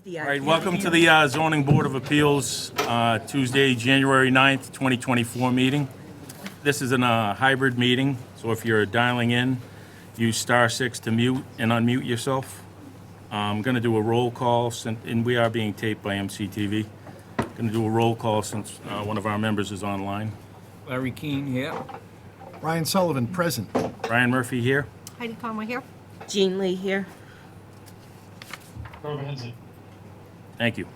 the All right, welcome to the Zoning Board of Appeals, Tuesday, January 9th, 2024 meeting. This is a hybrid meeting, so if you're dialing in, use *6 to mute and unmute yourself. I'm going to do a roll call, and we are being taped by MCTV. Going to do a roll call since one of our members is online. Larry Keane here. Ryan Sullivan, present. Brian Murphy here. Heidi Conway here. Jean Lee here. Thank you.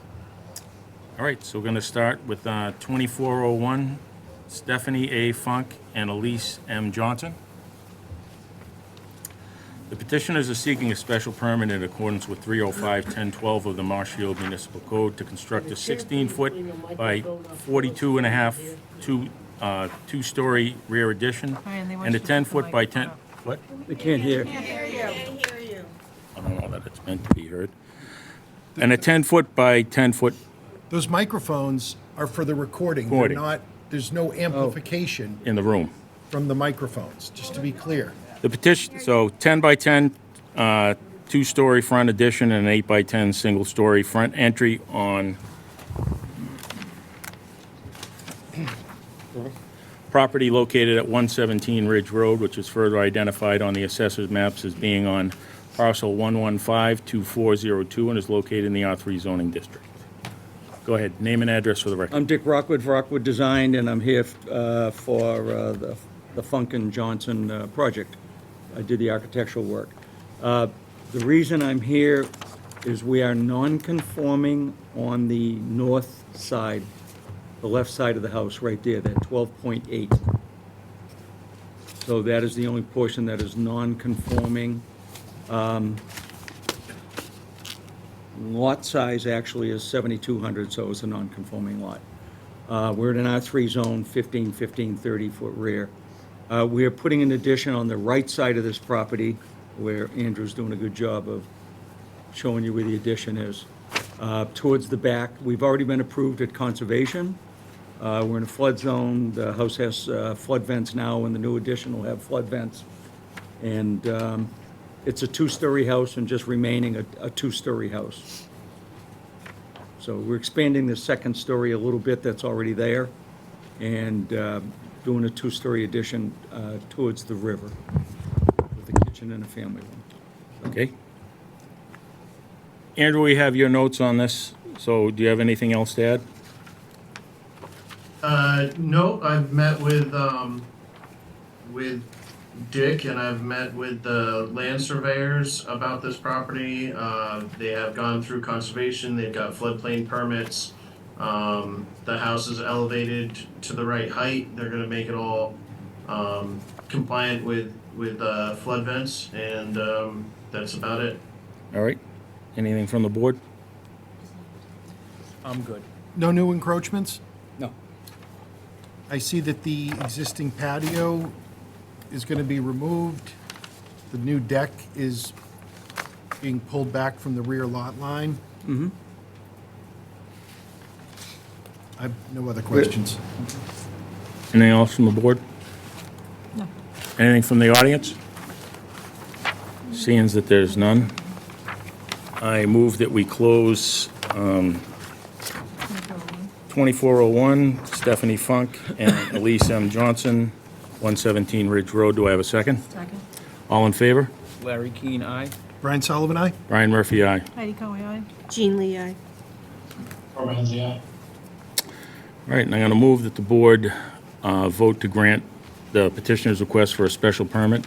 All right, so we're going to start with 2401, Stephanie A. Funk and Elise M. Johnson. The petitioners are seeking a special permit in accordance with 305-1012 of the Marshfield Municipal Code to construct a 16-foot by 42.5 two-story rear addition Ryan, they want and a you to put the 10-foot by 10. microphone up. What? They can't hear. I don't know that it's meant to be heard. And a 10-foot by 10-foot. Those microphones are for the recording. Recording. They're not, there's no amplification In the room. from the microphones, just to be clear. The petition, so 10 by 10, two-story front addition and an 8 by 10 single-story front entry on property located at 117 Ridge Road, which is further identified on the assessor's maps as being on parcel 115-2402 and is located in the R3 zoning district. Go ahead, name and address for the record. I'm Dick Rockwood for Rockwood Design, and I'm here for the Funk and Johnson project. I did the architectural work. The reason I'm here is we are non-conforming on the north side, the left side of the house, right there, that 12.8. So that is the only portion that is non-conforming. Lot size actually is 7,200, so it's a non-conforming lot. We're in an R3 zone, 15, 30-foot rear. We are putting an addition on the right side of this property, where Andrew's doing a good job of showing you where the addition is. Towards the back, we've already been approved at conservation. We're in a flood zone. The house has flood vents now, and the new addition will have flood vents. And it's a two-story house and just remaining a two-story house. So we're expanding the second story a little bit that's already there, and doing a two-story addition towards the river with a kitchen and a family room. Okay. Andrew, we have your notes on this, so do you have anything else to add? No, I've met with Dick, and I've met with the land surveyors about this property. They have gone through conservation. They've got floodplain permits. The house is elevated to the right height. They're going to make it all compliant with flood vents, and that's about it. All right. Anything from the board? I'm good. No new encroachments? No. I see that the existing patio is going to be removed. The new deck is being pulled back from the rear lot line. Mm-hmm. I have no other questions. Anything else from the board? No. Anything from the audience? Seeing that there's none, I move that we close 2401, Stephanie Funk and Elise M. Johnson, 117 Ridge Road. Do I have a second? Second. All in favor? Larry Keane, aye. Brian Sullivan, aye? Brian Murphy, aye. Heidi Conway, aye. Jean Lee, aye. All right, and I'm going to move that the board vote to grant the petitioner's request for a special permit,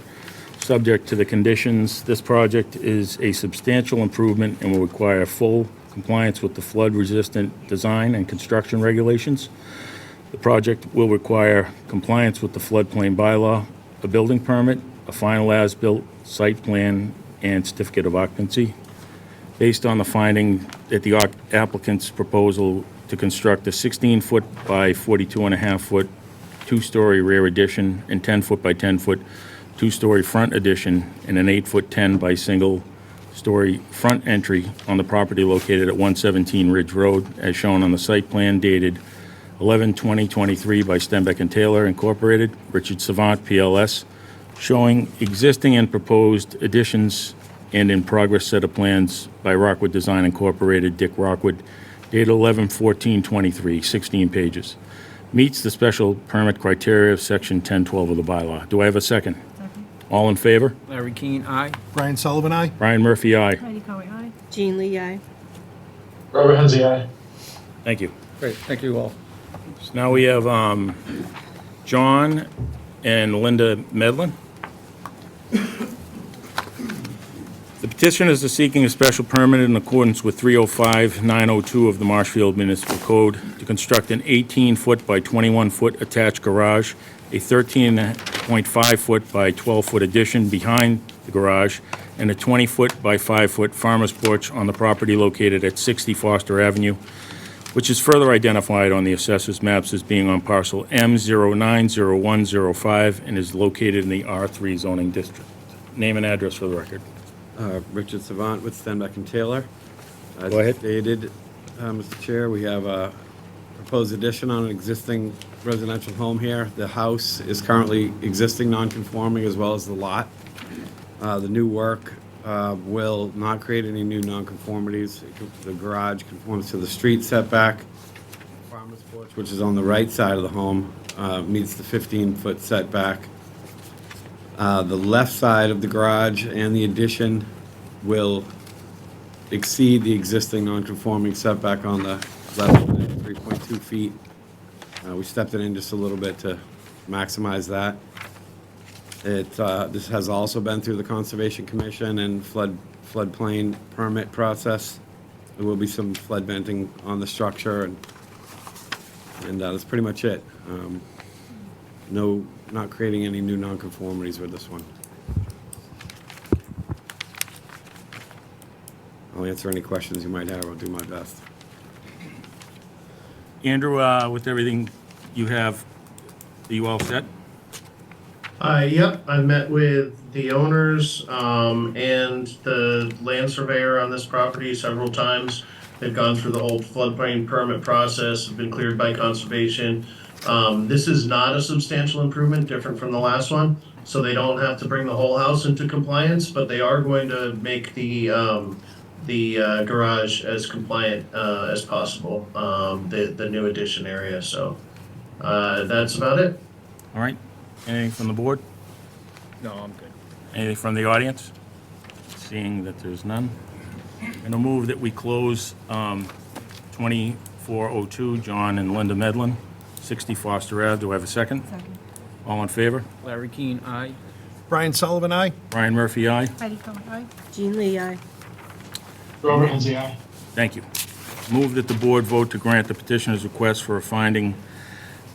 subject to the conditions. This project is a substantial improvement and will require full compliance with the flood-resistant design and construction regulations. The project will require compliance with the floodplain bylaw, a building permit, a final as-built site plan, and certificate of occupancy. Based on the finding that the applicant's proposal to construct a 16-foot by 42.5-foot two-story rear addition and 10-foot by 10-foot two-story front addition and an 8-foot 10 by single-story front entry on the property located at 117 Ridge Road, as shown on the site plan dated 11/20/23 by Stenbeck and Taylor Incorporated, Richard Savant, PLS, showing existing and proposed additions and in progress set of plans by Rockwood Design Incorporated, Dick Rockwood, dated 11/14/23, 16 pages. Meets the special permit criteria of Section 1012 of the bylaw. Do I have a second? Second. All in favor? Larry Keane, aye. Brian Sullivan, aye. Brian Murphy, aye. Heidi Conway, aye. Jean Lee, aye. Robert Hensey, aye. Thank you. Great, thank you all. So now we have John and Linda Medlin. The petitioners are seeking a special permit in accordance with 305-902 of the Marshfield Municipal Code to construct an 18-foot by 21-foot attached garage, a 13.5-foot by 12-foot addition behind the garage, and a 20-foot by 5-foot farmer's porch on the property located at 60 Foster Avenue, which is further identified on the assessor's maps as being on parcel M090105 and is located in the R3 zoning district. Name and address for the record. Richard Savant with Stenbeck and Taylor. As Go ahead. stated, Mr. Chair, we have a proposed addition on an existing residential home here. The house is currently existing non-conforming as well as the lot. The new work will not create any new non-conformities. The garage conforms to the street setback. Farmer's porch, which is on the right side of the home, meets the 15-foot setback. The left side of the garage and the addition will exceed the existing non-conforming setback on the left, 3.2 feet. We stepped it in just a little bit to maximize that. This has also been through the Conservation Commission and floodplain permit process. There will be some flood venting on the structure, and that's pretty much it. Not creating any new nonconformities with this one. I'll answer any questions you might have. I'll do my best. Andrew, with everything you have, are you all set? Yep, I met with the owners, and the land surveyor on this property several times. They've gone through the whole floodplain permit process, have been cleared by conservation. This is not a substantial improvement, different from the last one, so they don't have to bring the whole house into compliance, but they are going to make the garage as compliant, as possible, the new addition area, so, that's about it. All right. Anything from the board? No, I'm good. Anything from the audience? Seeing that there's none. And I'll move that we close 2402, John and Linda Medlin, 60 Foster Ave. Do I have a second? Second. All in favor? Larry Keane, aye. Brian Sullivan, aye. Brian Murphy, aye. Heidi Conway, aye. Jean Lee, aye. Robert Hensey, aye. Thank you. Move that the board vote to grant the petitioner's request for a finding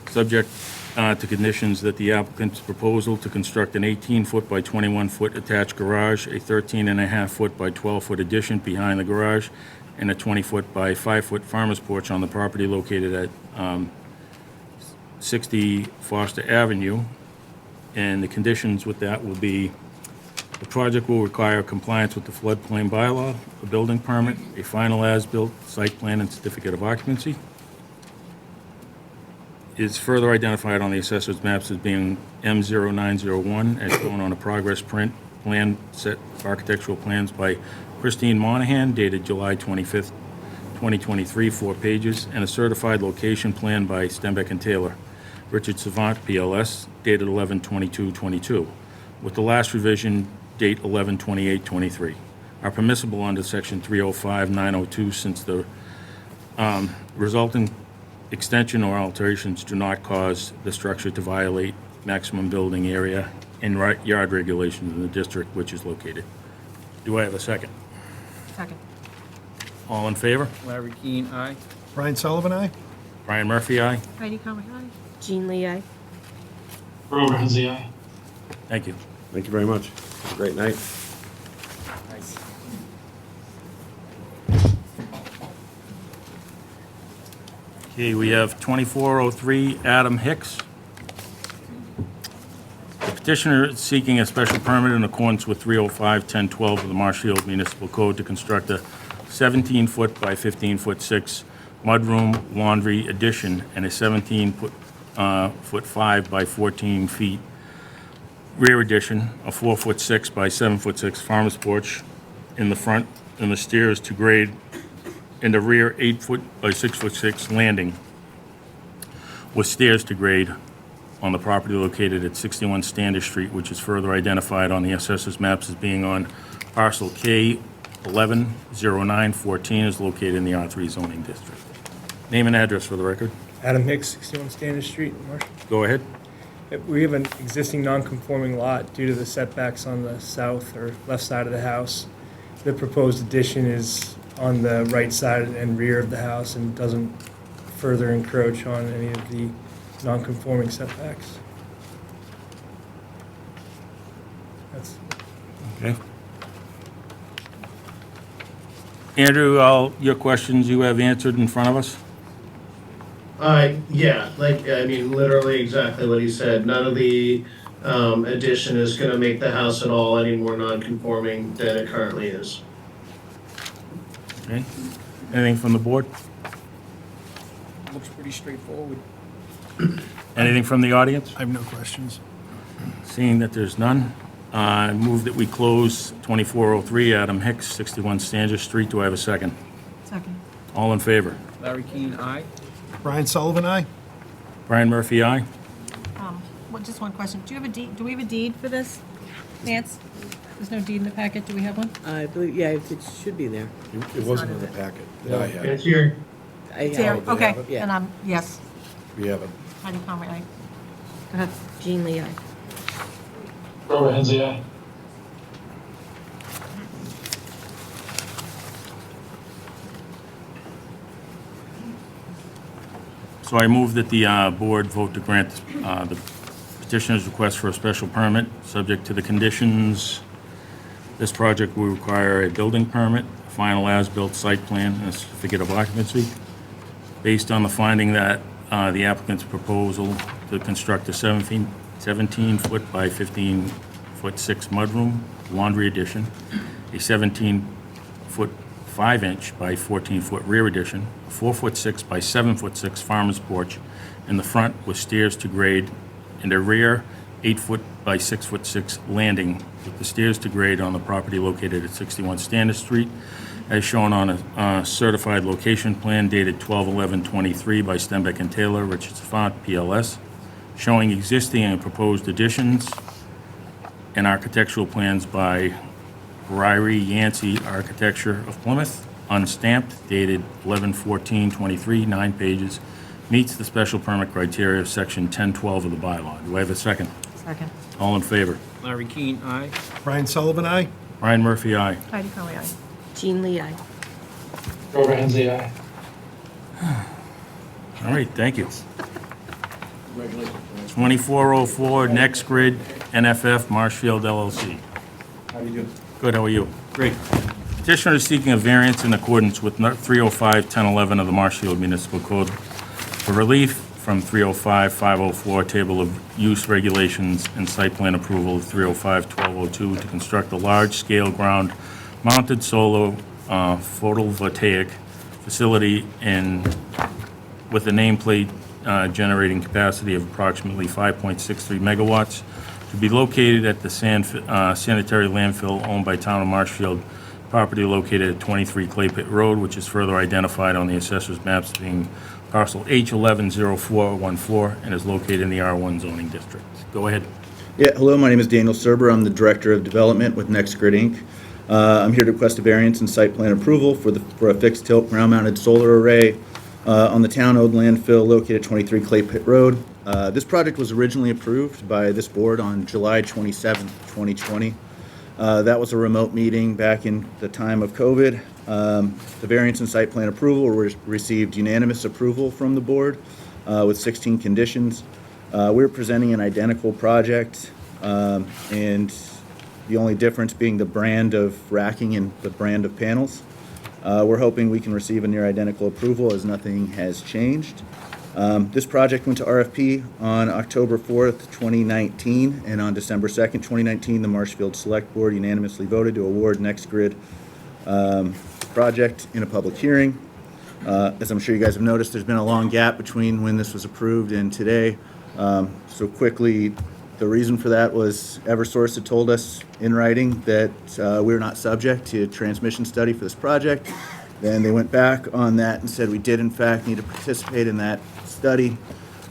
subject to conditions that the applicant's proposal to construct an 18-foot by 21-foot attached garage, a 13.5-foot by 12-foot addition behind the garage, and a 20-foot by 5-foot farmer's porch on the property located at 60 Foster Avenue. And the conditions with that will be: the project will require compliance with the floodplain bylaw, a building permit, a final as-built site plan and certificate of occupancy. Is further identified on the assessor's maps as being M0901, as shown on a progress print plan set architectural plans by Christine Monahan, dated July 25th, 2023, 4 pages, and a certified location plan by Stenbeck and Taylor, Richard Savant, PLS, dated 11/22/22, with the last revision date 11/28/23, are permissible under section 305-902 since the resulting extension or alterations do not cause the structure to violate maximum building area and yard regulations in the district which is located. Do I have a second? Second. All in favor? Larry Keane, aye. Brian Sullivan, aye. Brian Murphy, aye. Heidi Conway, aye. Jean Lee, aye. Robert Hensey, aye. Thank you. Thank you very much. Have a great night. Okay, we have 2403 Adam Hicks. The petitioner is seeking a special permit in accordance with 305-1012 of the Marshfield Municipal Code to construct a 17-foot by 15-foot 6 mudroom laundry addition and a 17-foot 5 by 14 feet rear addition, a 4-foot 6 by 7-foot 6 farmer's porch in the front and the stairs to grade, and the rear 8-foot by 6'6" landing with stairs to grade on the property located at 61 Standish Street, which is further identified on the assessor's maps as being on parcel K 110914, is located in the R3 zoning district. Name and address for the record. Adam Hicks, 61 Standish Street, Marshall. Go ahead. We have an existing non-conforming lot due to the setbacks on the south or left side of the house. The proposed addition is on the right side and rear of the house and doesn't further encroach on any of the non-conforming setbacks. That's Okay. Andrew, all your questions you have answered in front of us? Yeah, literally exactly what he said. None of the addition is gonna make the house at all any more non-conforming than it currently is. Okay. Anything from the board? Looks pretty straightforward. Anything from the audience? I have no questions. Seeing that there's none, I move that we close 2403 Adam Hicks, 61 Standish Street. Do I have a second? Second. All in favor? Larry Keane, aye. Brian Sullivan, aye? Brian Murphy, aye. Just one question. Do you have a deed, do we have a deed for this, Nance? There's no deed in the packet. Do we have one? I believe, yeah, it should be there. It wasn't in the packet that I had. It's here. I It's here. have it. Okay, Yeah. and yes. We have it. Heidi Conway, aye. Go ahead. Jean Lee, aye. Robert Hensey, aye. So I move that the board vote to grant the petitioner's request for a special permit, subject to the conditions. This project will require a building permit, a final as-built site plan, and a certificate of occupancy. Based on the finding that the applicant's proposal to construct a 17-foot by 15-foot 6 mudroom laundry addition, a 17-foot 5-inch by 14-foot rear addition, a 4-foot 6 by 7-foot 6 farmer's porch in the front with stairs to grade, and a rear 8-foot by 6-foot 6 landing with the stairs to grade on the property located at 61 Standish Street, as shown on a certified location plan dated 12/11/23 by Stenbeck and Taylor, Richards Font, PLS, showing existing and proposed additions and architectural plans by Ryrie Yancey Architecture of Plymouth, unstamped, dated 11/14/23, 9 pages, meets the special permit criteria of section 1012 of the bylaw. Do I have a second? Second. All in favor? Larry Keane, aye. Brian Sullivan, aye? Brian Murphy, aye. Heidi Conway, aye. Jean Lee, aye. Robert Hensey, aye. All right, thank you. 2404 Next Grid, NFF, Marshfield LLC. How do you do? Good, how are you? Great. Petitioner is seeking a variance in accordance with 305-1011 of the Marshfield Municipal Code for relief from 305-504 Table of Use Regulations and Site Plan Approval of 305-1202 to construct a large-scale ground-mounted solar photovoltaic facility with a nameplate generating capacity of approximately 5.63 megawatts to be located at the sanitary landfill owned by Town of Marshfield, property located at 23 Clay Pit Road, which is further identified on the assessor's maps being parcel H110414 and is located in the R1 zoning district. Go ahead. Yeah, hello, my name is Daniel Serber. I'm the Director of Development with Next Grid Inc. I'm here to request a variance and site plan approval for a fixed tilt ground-mounted solar array on the town-owned landfill located at 23 Clay Pit Road. This project was originally approved by this board on July 27th, 2020. That was a remote meeting back in the time of COVID. The variance and site plan approval received unanimous approval from the board with 16 conditions. We're presenting an identical project, and the only difference being the brand of racking and the brand of panels. We're hoping we can receive a near identical approval as nothing has changed. This project went to RFP on October 4th, 2019, and on December 2nd, 2019, the Marshfield Select Board unanimously voted to award Next Grid project in a public hearing. As I'm sure you guys have noticed, there's been a long gap between when this was approved and today. So quickly, The reason for that was Eversource had told us in writing that we were not subject to a transmission study for this project. Then they went back on that and said we did in fact need to participate in that study.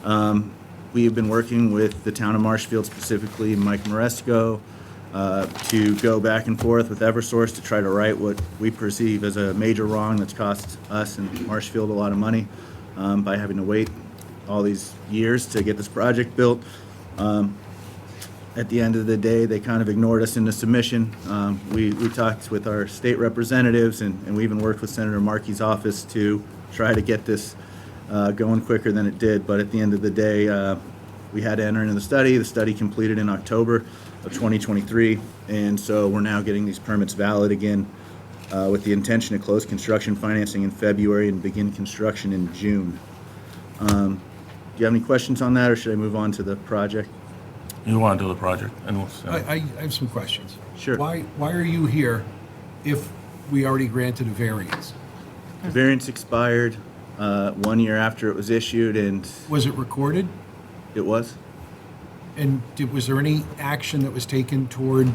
We have been working with the town of Marshfield, specifically Mike Maresco, to go back and forth with Eversource to try to right what we perceive as a major wrong that's cost us and Marshfield a lot of money by having to wait all these years to get this project built. At the end of the day, they kind of ignored us in the submission. We talked with our state representatives, and we even worked with Senator Markey's office to try to get this going quicker than it did. But at the end of the day, we had to enter into the study. The study completed in October of 2023, and so we're now getting these permits valid again with the intention to close construction financing in February and begin construction in June. Do you have any questions on that, or should I move on to the project? You want to do the project? And we'll send it. I have some questions. Sure. Why are you here if we already granted a variance? The variance expired 1 year after it was issued, and Was it recorded? it was. And was there any action that was taken toward?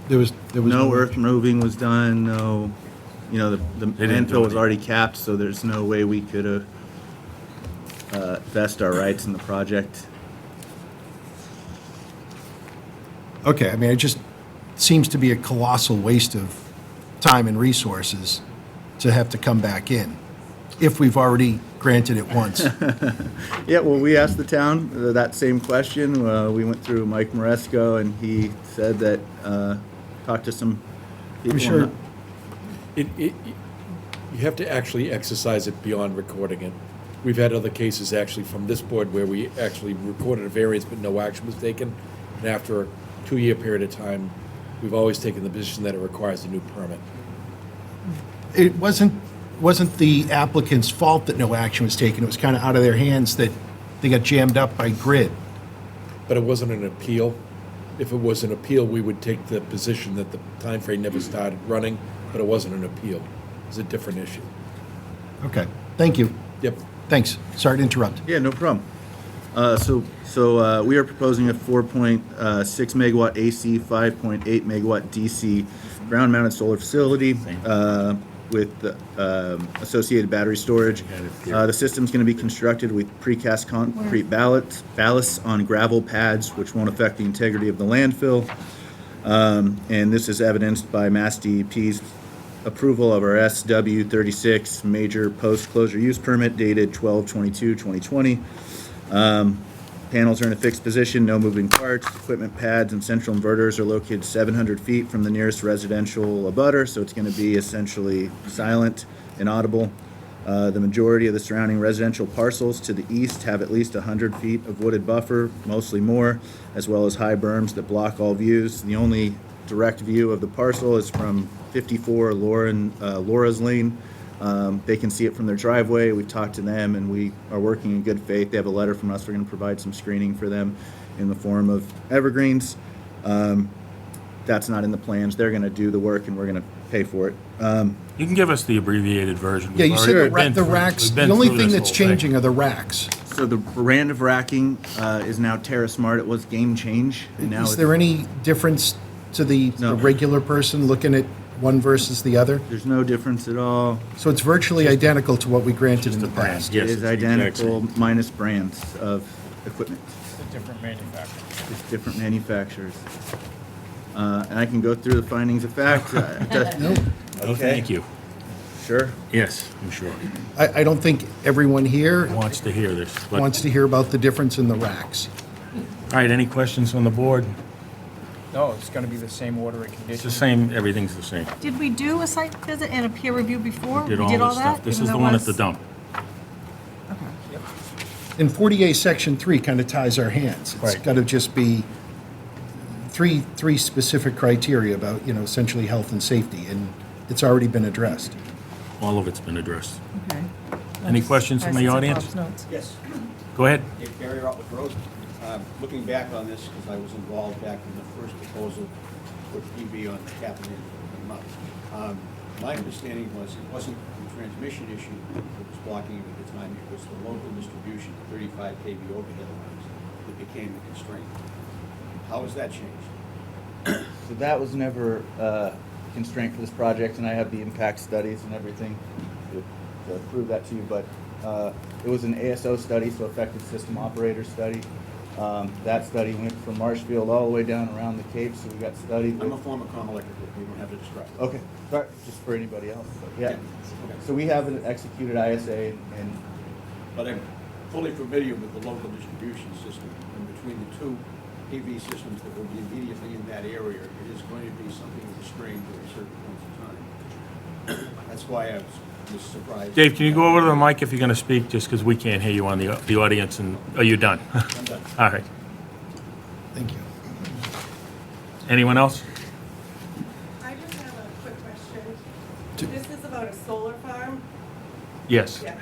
There was No earth moving was done, no, the didn't do landfill was any- already capped, so there's no way we could have vest our rights in the project. Okay, I mean, it just seems to be a colossal waste of time and resources to have to come back in, if we've already granted it once. Yeah, well, we asked the town that same question. We went through Mike Maresco, and he said that, talked to some people. I'm sure, You have to actually exercise it beyond recording it. We've had other cases actually from this board where we actually recorded a variance but no action was taken. And after a 2-year period of time, we've always taken the position that it requires a new permit. it wasn't the applicant's fault that no action was taken. It was kind of out of their hands that they got jammed up by grid. But it wasn't an appeal. If it was an appeal, we would take the position that the timeframe never started running, but it wasn't an appeal. It was a different issue. Okay, thank you. Yep. Thanks. Sorry to interrupt. Yeah, no problem. So we are proposing a 4.6 megawatt AC, 5.8 megawatt DC ground-mounted solar facility with associated battery storage. The system's going to be constructed with precast concrete ballasts on gravel pads, which won't affect the integrity of the landfill. And this is evidenced by Mass DEP's approval of our SW36 major post-closure use permit dated 12/22/2020. Panels are in a fixed position, no moving parts. Equipment pads and central inverters are located 700 feet from the nearest residential abutter, so it's going to be essentially silent, inaudible. The majority of the surrounding residential parcels to the east have at least 100 feet of wooded buffer, mostly more, as well as high berms that block all views. The only direct view of the parcel is from 54 Laura's Lane. They can see it from their driveway. We've talked to them, and we are working in good faith. They have a letter from us. We're going to provide some screening for them in the form of evergreens. That's not in the plans. They're going to do the work, and we're going to pay for it. You can give us the abbreviated version. Yeah, We've you said already the been through- racks, we've the been only through thing this that's whole thing. changing are the racks. So the brand of racking is now Terra Smart. It was Game Change, and now Is there any difference to the No. regular person looking at one versus the other? there's no difference at all. So it's virtually identical to what we granted in the brand. past? Yes, It is it's the exact identical minus brands of equipment. It's a different manufacturer. It's different manufacturers. And I can go through the findings of fact. No, Oh, thank you. Sure. Yes, I'm sure. I don't think everyone here Wants to hear this. but- wants to hear about the difference in the racks. All right, any questions from the board? No, it's gonna be the same order and It's the conditions. same, everything's the same. Did we do a site visit and a peer review before? Did all this stuff. This even is the though one it at the was- dump. And 48 Section 3 kind of ties our hands. It's Right. got to just be three specific criteria about, essentially health and safety, and it's already been addressed. All of it's been addressed. Okay. Any questions from the audience? Bob's notes. Yes, Go ahead. Barry Rutland Road. Looking back on this, because I was involved back in the first proposal, put PV on the cabinet and came up. My understanding was it wasn't the transmission issue that was blocking it at the time, it was the local distribution, 35 kV overhead lines. became a constraint. How has that changed? So that was never a constraint for this project, and I have the impact studies and everything to prove that to you, but it was an ASO study, so Effective System Operator study. That study went from Marshfield all the way down around the Cape, so we got studied. I'm a former comm electrical, you don't have to describe it. Okay, sorry, just for anybody else, but yeah. Okay. So we have an executed ISA and But I'm fully familiar with the local distribution system, and between the two PV systems that will be immediately in that area, it is going to be something of a strain during certain points of time. That's why I was surprised. Dave, can you go over to the mic if you're going to speak, just because we can't hear you on the audience, and are you done? I'm done. All right. Thank you. Anyone else? I just have a quick question. This is about a solar farm? Yes. Yeah.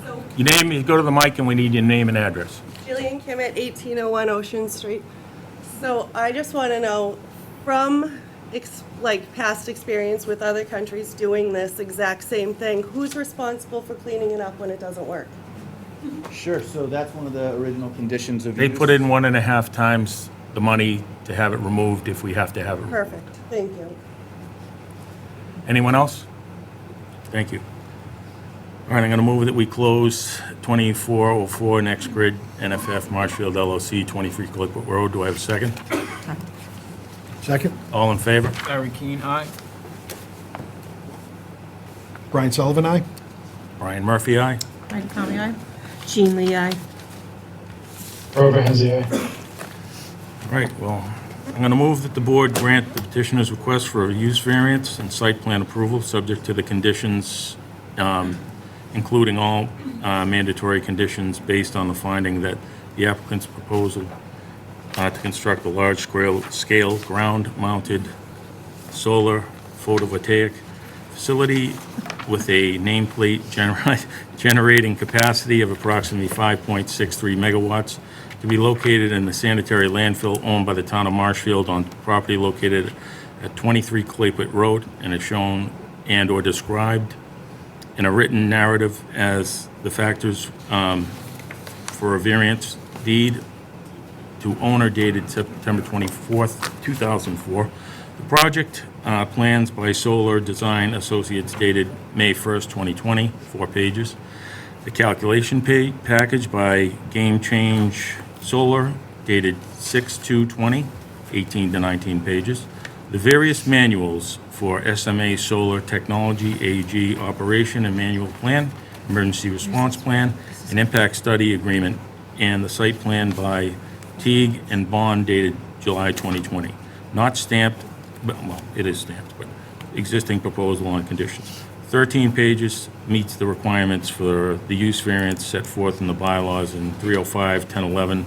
So Your name, go to the mic, and we need your name and address. Jillian Kim at 1801 Ocean Street. So I just want to know, from past experience with other countries doing this exact same thing, who's responsible for cleaning it up when it doesn't work? sure, so that's one of the original conditions of They use. put in 1.5 times the money to have it removed if we have to have it removed. Perfect, thank you. Anyone else? Thank you. All right, I'm going to move that we close 2404 Next Grid NFF Marshfield LLC, 23 Clipwood Road. Do I have a second? Second, All in favor? Larry Keane, aye. Brian Sullivan, aye. Brian Murphy, aye. Heidi Conley, aye. Jean Lee, aye. Robert Hensey, aye. All right, well, I'm going to move that the board grant the petitioner's request for a use variance and site plan approval, subject to the conditions, including all mandatory conditions based on the finding that the applicant's proposal to construct a large-scale ground-mounted solar photovoltaic facility with a nameplate generating capacity of approximately 5.63 megawatts to be located in the sanitary landfill owned by the town of Marshfield on property located at 23 Claypit Road and is shown and/or described in a written narrative as the factors for a variance deed to owner dated September 24th, 2004. The project plans by Solar Design Associates dated May 1st, 2020, 4 pages. The calculation package by Game Change Solar dated 6/2/20, 18 to 19 pages. The various manuals for SMA Solar Technology AG Operation and Manual Plan, Emergency Response Plan, an Impact Study Agreement, and the site plan by Teague and Bond dated July 2020. Not stamped, well, it is stamped, but existing proposal on conditions. 13 pages meets the requirements for the use variance set forth in the bylaws in 305, 1011,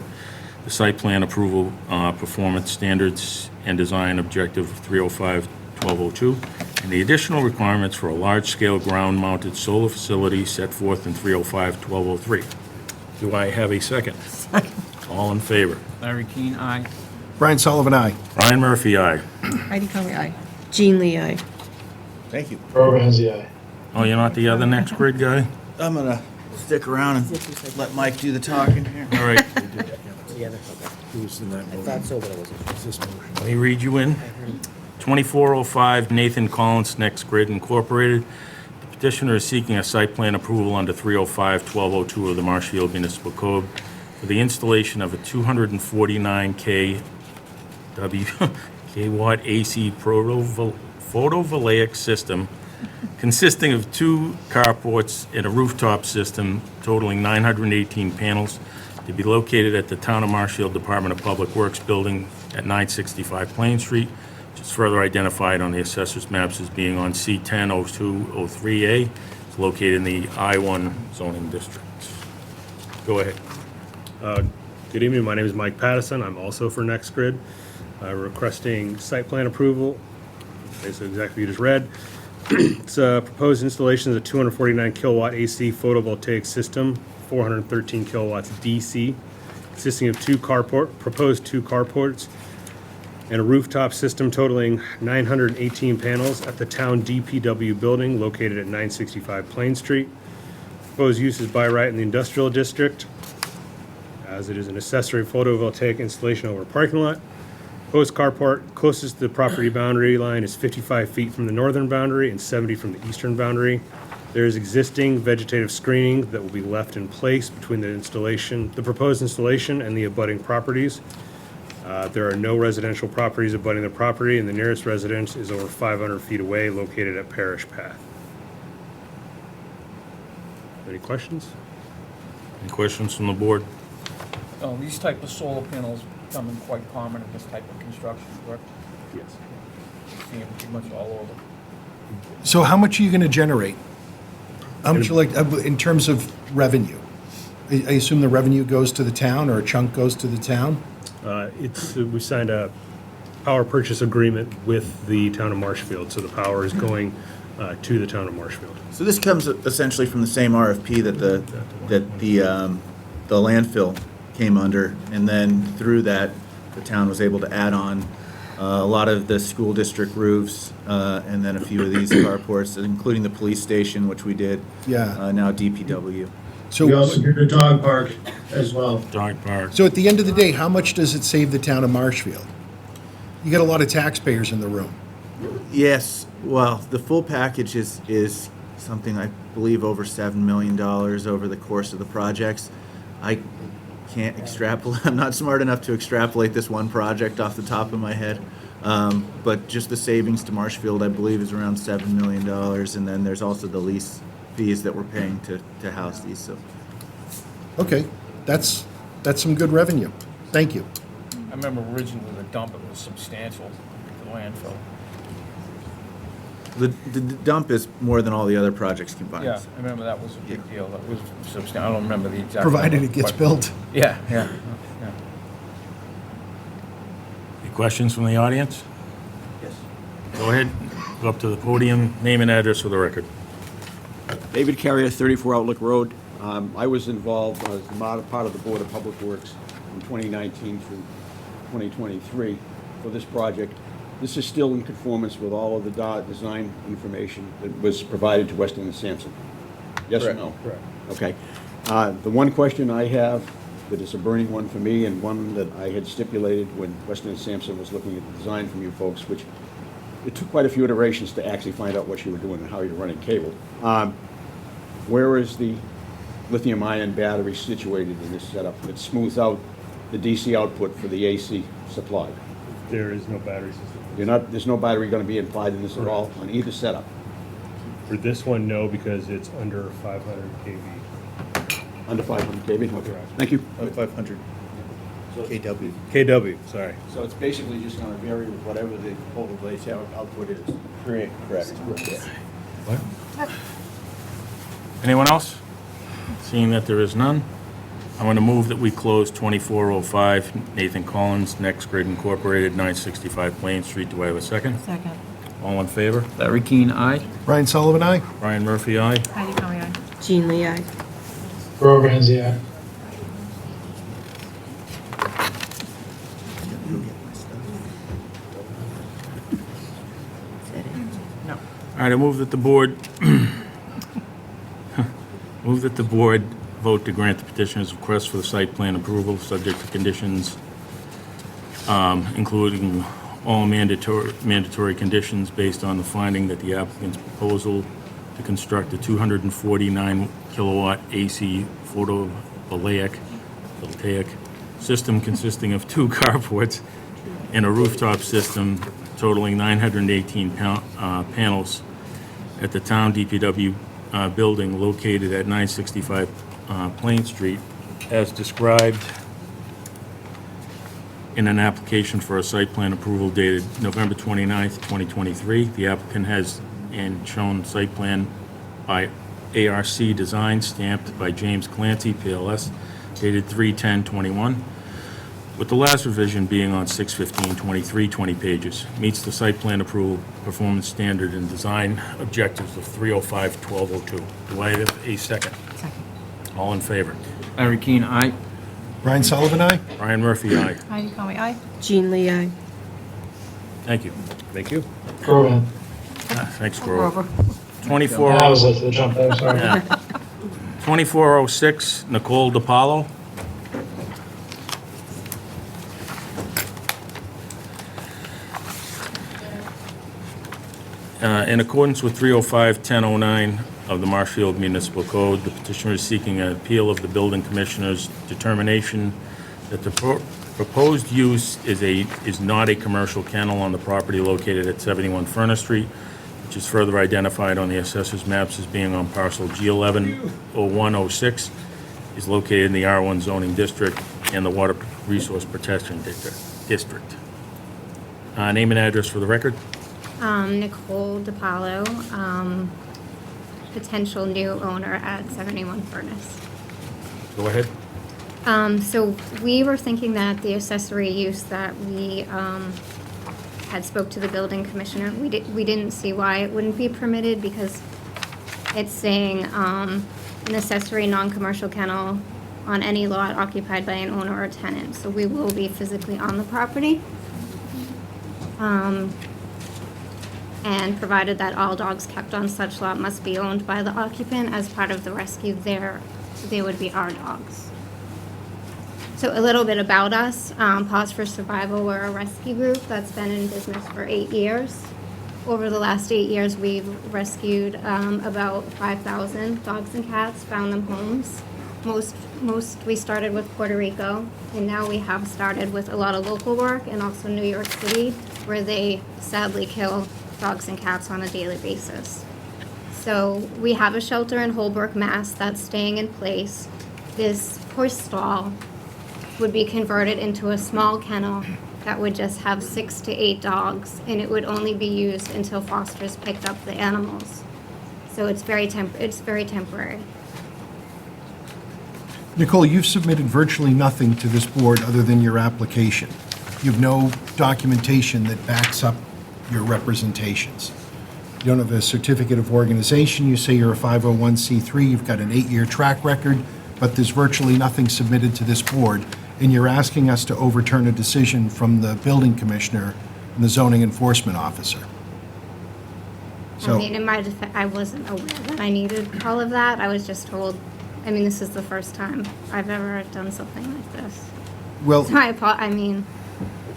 the site plan approval, performance standards and design objective 305, 1202, and the additional requirements for a large-scale ground-mounted solar facility set forth in 305, 1203. Do I have a second? Second. All in favor? Larry Keane, aye. Brian Sullivan, aye. Brian Murphy, aye. Heidi Conley, aye. Jean Lee, aye. Thank you. Robert Hensey, aye. Oh, you're not the other Next Grid guy? I'm gonna stick around and let Mike do the talking here. All right, Yeah, that's okay. Who's in that I motion? thought so, but I wasn't. Is this motion? let me read you in. 2405 Nathan Collins, Next Grid Incorporated. The petitioner is seeking a site plan approval under 305-1202 of the Marshfield Municipal Code for the installation of a 249 kilowatt AC photovoltaic system consisting of 2 carports and a rooftop system totaling 918 panels to be located at the Town of Marshfield Department of Public Works Building at 965 Plain Street, which is further identified on the assessor's maps as being on C100203A. It's located in the I-1 zoning district. Go ahead. Good evening, my name is Mike Pattison, I'm also for Next Grid. Requesting site plan approval, basically exactly what you just read. It's a proposed installation of a 249 kilowatt AC photovoltaic system, 413 kilowatts DC, consisting of proposed two carports, and a rooftop system totaling 918 panels at the town DPW building located at 965 Plain Street. Proposed use is by right in the industrial district. as it is an accessory photovoltaic installation over a parking lot. Proposed carport closest to the property boundary line is 55 feet from the northern boundary and 70 from the eastern boundary. There is existing vegetative screening that will be left in place between the proposed installation and the abutting properties. There are no residential properties abutting the property, and the nearest residence is over 500 feet away, located at Parish Path. Any questions? Any questions from the board? These type of solar panels becoming quite common in this type of construction, correct? Yes. See them pretty much all over. So how much are you going to generate? How much, like, in terms of revenue? I assume the revenue goes to the town, or a chunk goes to the town? We signed a power purchase agreement with the town of Marshfield, so the power is going to the town of Marshfield. So this comes essentially from the same RFP that the landfill came under, and then through that, the town was able to add on a lot of the school district roofs, and then a few of these carports, including the police station, which we did. Yeah. Now DPW. We also did the dog park as well. Dog park. So at the end of the day, how much does it save the town of Marshfield? You got a lot of taxpayers in the room. Yes, well, the full package is something, I believe, over $7 million over the course of the projects. I can't extrapolate, I'm not smart enough to extrapolate this one project off the top of my head. But just the savings to Marshfield, I believe, is around $7 million, and then there's also the lease fees that we're paying to house these, so. Okay, that's some good revenue. Thank you. I remember originally the dump, it was substantial, the landfill. The dump is more than all the other projects combined. Yeah, I remember that was a big deal. That was substantial. I don't remember the exact. Provided number, it gets but- built. Yeah. Any questions from the audience? Yes. Go ahead, go up to the podium, name and address for the record. David Carrier, 34 Outlook Road. I was involved as part of the Board of Public Works from 2019 through 2023 for this project. This is still in conformance with all of the design information that was provided to Weston and Sampson. Yes or no? Correct. Okay. The one question I have, that is a burning one for me, and one that I had stipulated when Weston and Sampson was looking at the design from you folks, which it took quite a few iterations to actually find out what you were doing and how you're running cable. Where is the lithium-ion battery situated in this setup that smooths out the DC output for the AC supply? There is no battery system. There's no battery going to be implied in this at all on either setup? For this one, no, because it's under 500 kV. Under 500 kV? Okay. Correct. Thank you. 500 kW. KW, sorry. So it's basically just going to vary with whatever the photovoltaic output is? Correct. What? Anyone else? Seeing that there is none, I'm going to move that we close 2405 Nathan Collins, Next Grid Incorporated, 965 Plain Street. Do I have a second? Second. All in favor? Larry Keane, aye. Brian Sullivan, aye? Brian Murphy, aye. Heidi Conway, aye. Jean Lee, aye. Grover Hensey, aye. All right, I move that the board, vote to grant the petitioner's request for the site plan approval, subject to conditions, including all mandatory conditions based on the finding that the applicant's proposal to construct a 249 kilowatt AC photovoltaic system consisting of 2 carports and a rooftop system totaling 918 panels at the town DPW building located at 965 Plain Street, as described in an application for a site plan approval dated November 29th, 2023. The applicant has and shown site plan by ARC Design stamped by James Clancy, PLS, dated 3/10/21, with the last revision being on 6/15/23, 20 pages. Meets the site plan approval performance standard and design objectives of 305/1202. Do I have a second? Second. All in favor? Larry Keane, aye. Brian Sullivan, aye? Brian Murphy, aye. Heidi Conway, aye. Jean Lee, aye. Thank you. Thank you. Grover. Thanks, Grover. Grover. 24. I was late to the jump there, sorry. Yeah. 2406, Nicole DiPaolo. In accordance with 305-1009 of the Marshfield Municipal Code, the petitioner is seeking an appeal of the building commissioner's determination that the proposed use is not a commercial kennel on the property located at 71 Furnace Street, which is further identified on the assessor's maps as being on parcel G110106, is located in the R1 zoning district and the Water Resource Protection District. Name and address for the record. Nicole DiPaolo, potential new owner at 71 Furnace. Go ahead. So we were thinking that the accessory use that we had spoke to the building commissioner, we didn't see why it wouldn't be permitted because it's saying an accessory non-commercial kennel on any lot occupied by an owner or tenant. So we will be physically on the property. And provided that all dogs kept on such lot must be owned by the occupant as part of the rescue, they would be our dogs. So a little bit about us, Paws for Survival, we're a rescue group that's been in business for 8 years. Over the last 8 years, we've rescued about 5,000 dogs and cats, found them homes. Most we started with Puerto Rico, and now we have started with a lot of local work and also New York City, where they sadly kill dogs and cats on a daily basis. So we have a shelter in Holbrook, Mass. That's staying in place. This horse stall would be converted into a small kennel that would just have 6 to 8 dogs, and it would only be used until fosters picked up the animals. So it's very temporary. Nicole, you've submitted virtually nothing to this board other than your application. You have no documentation that backs up your representations. You don't have a certificate of organization. You say you're a 501c3. You've got an 8-year track record, but there's virtually nothing submitted to this board, and you're asking us to overturn a decision from the building commissioner and the zoning enforcement officer. So, I mean, in my defense, I wasn't aware that I needed all of that. I was just told, I mean, this is the first time I've ever done something like this. well, So I mean,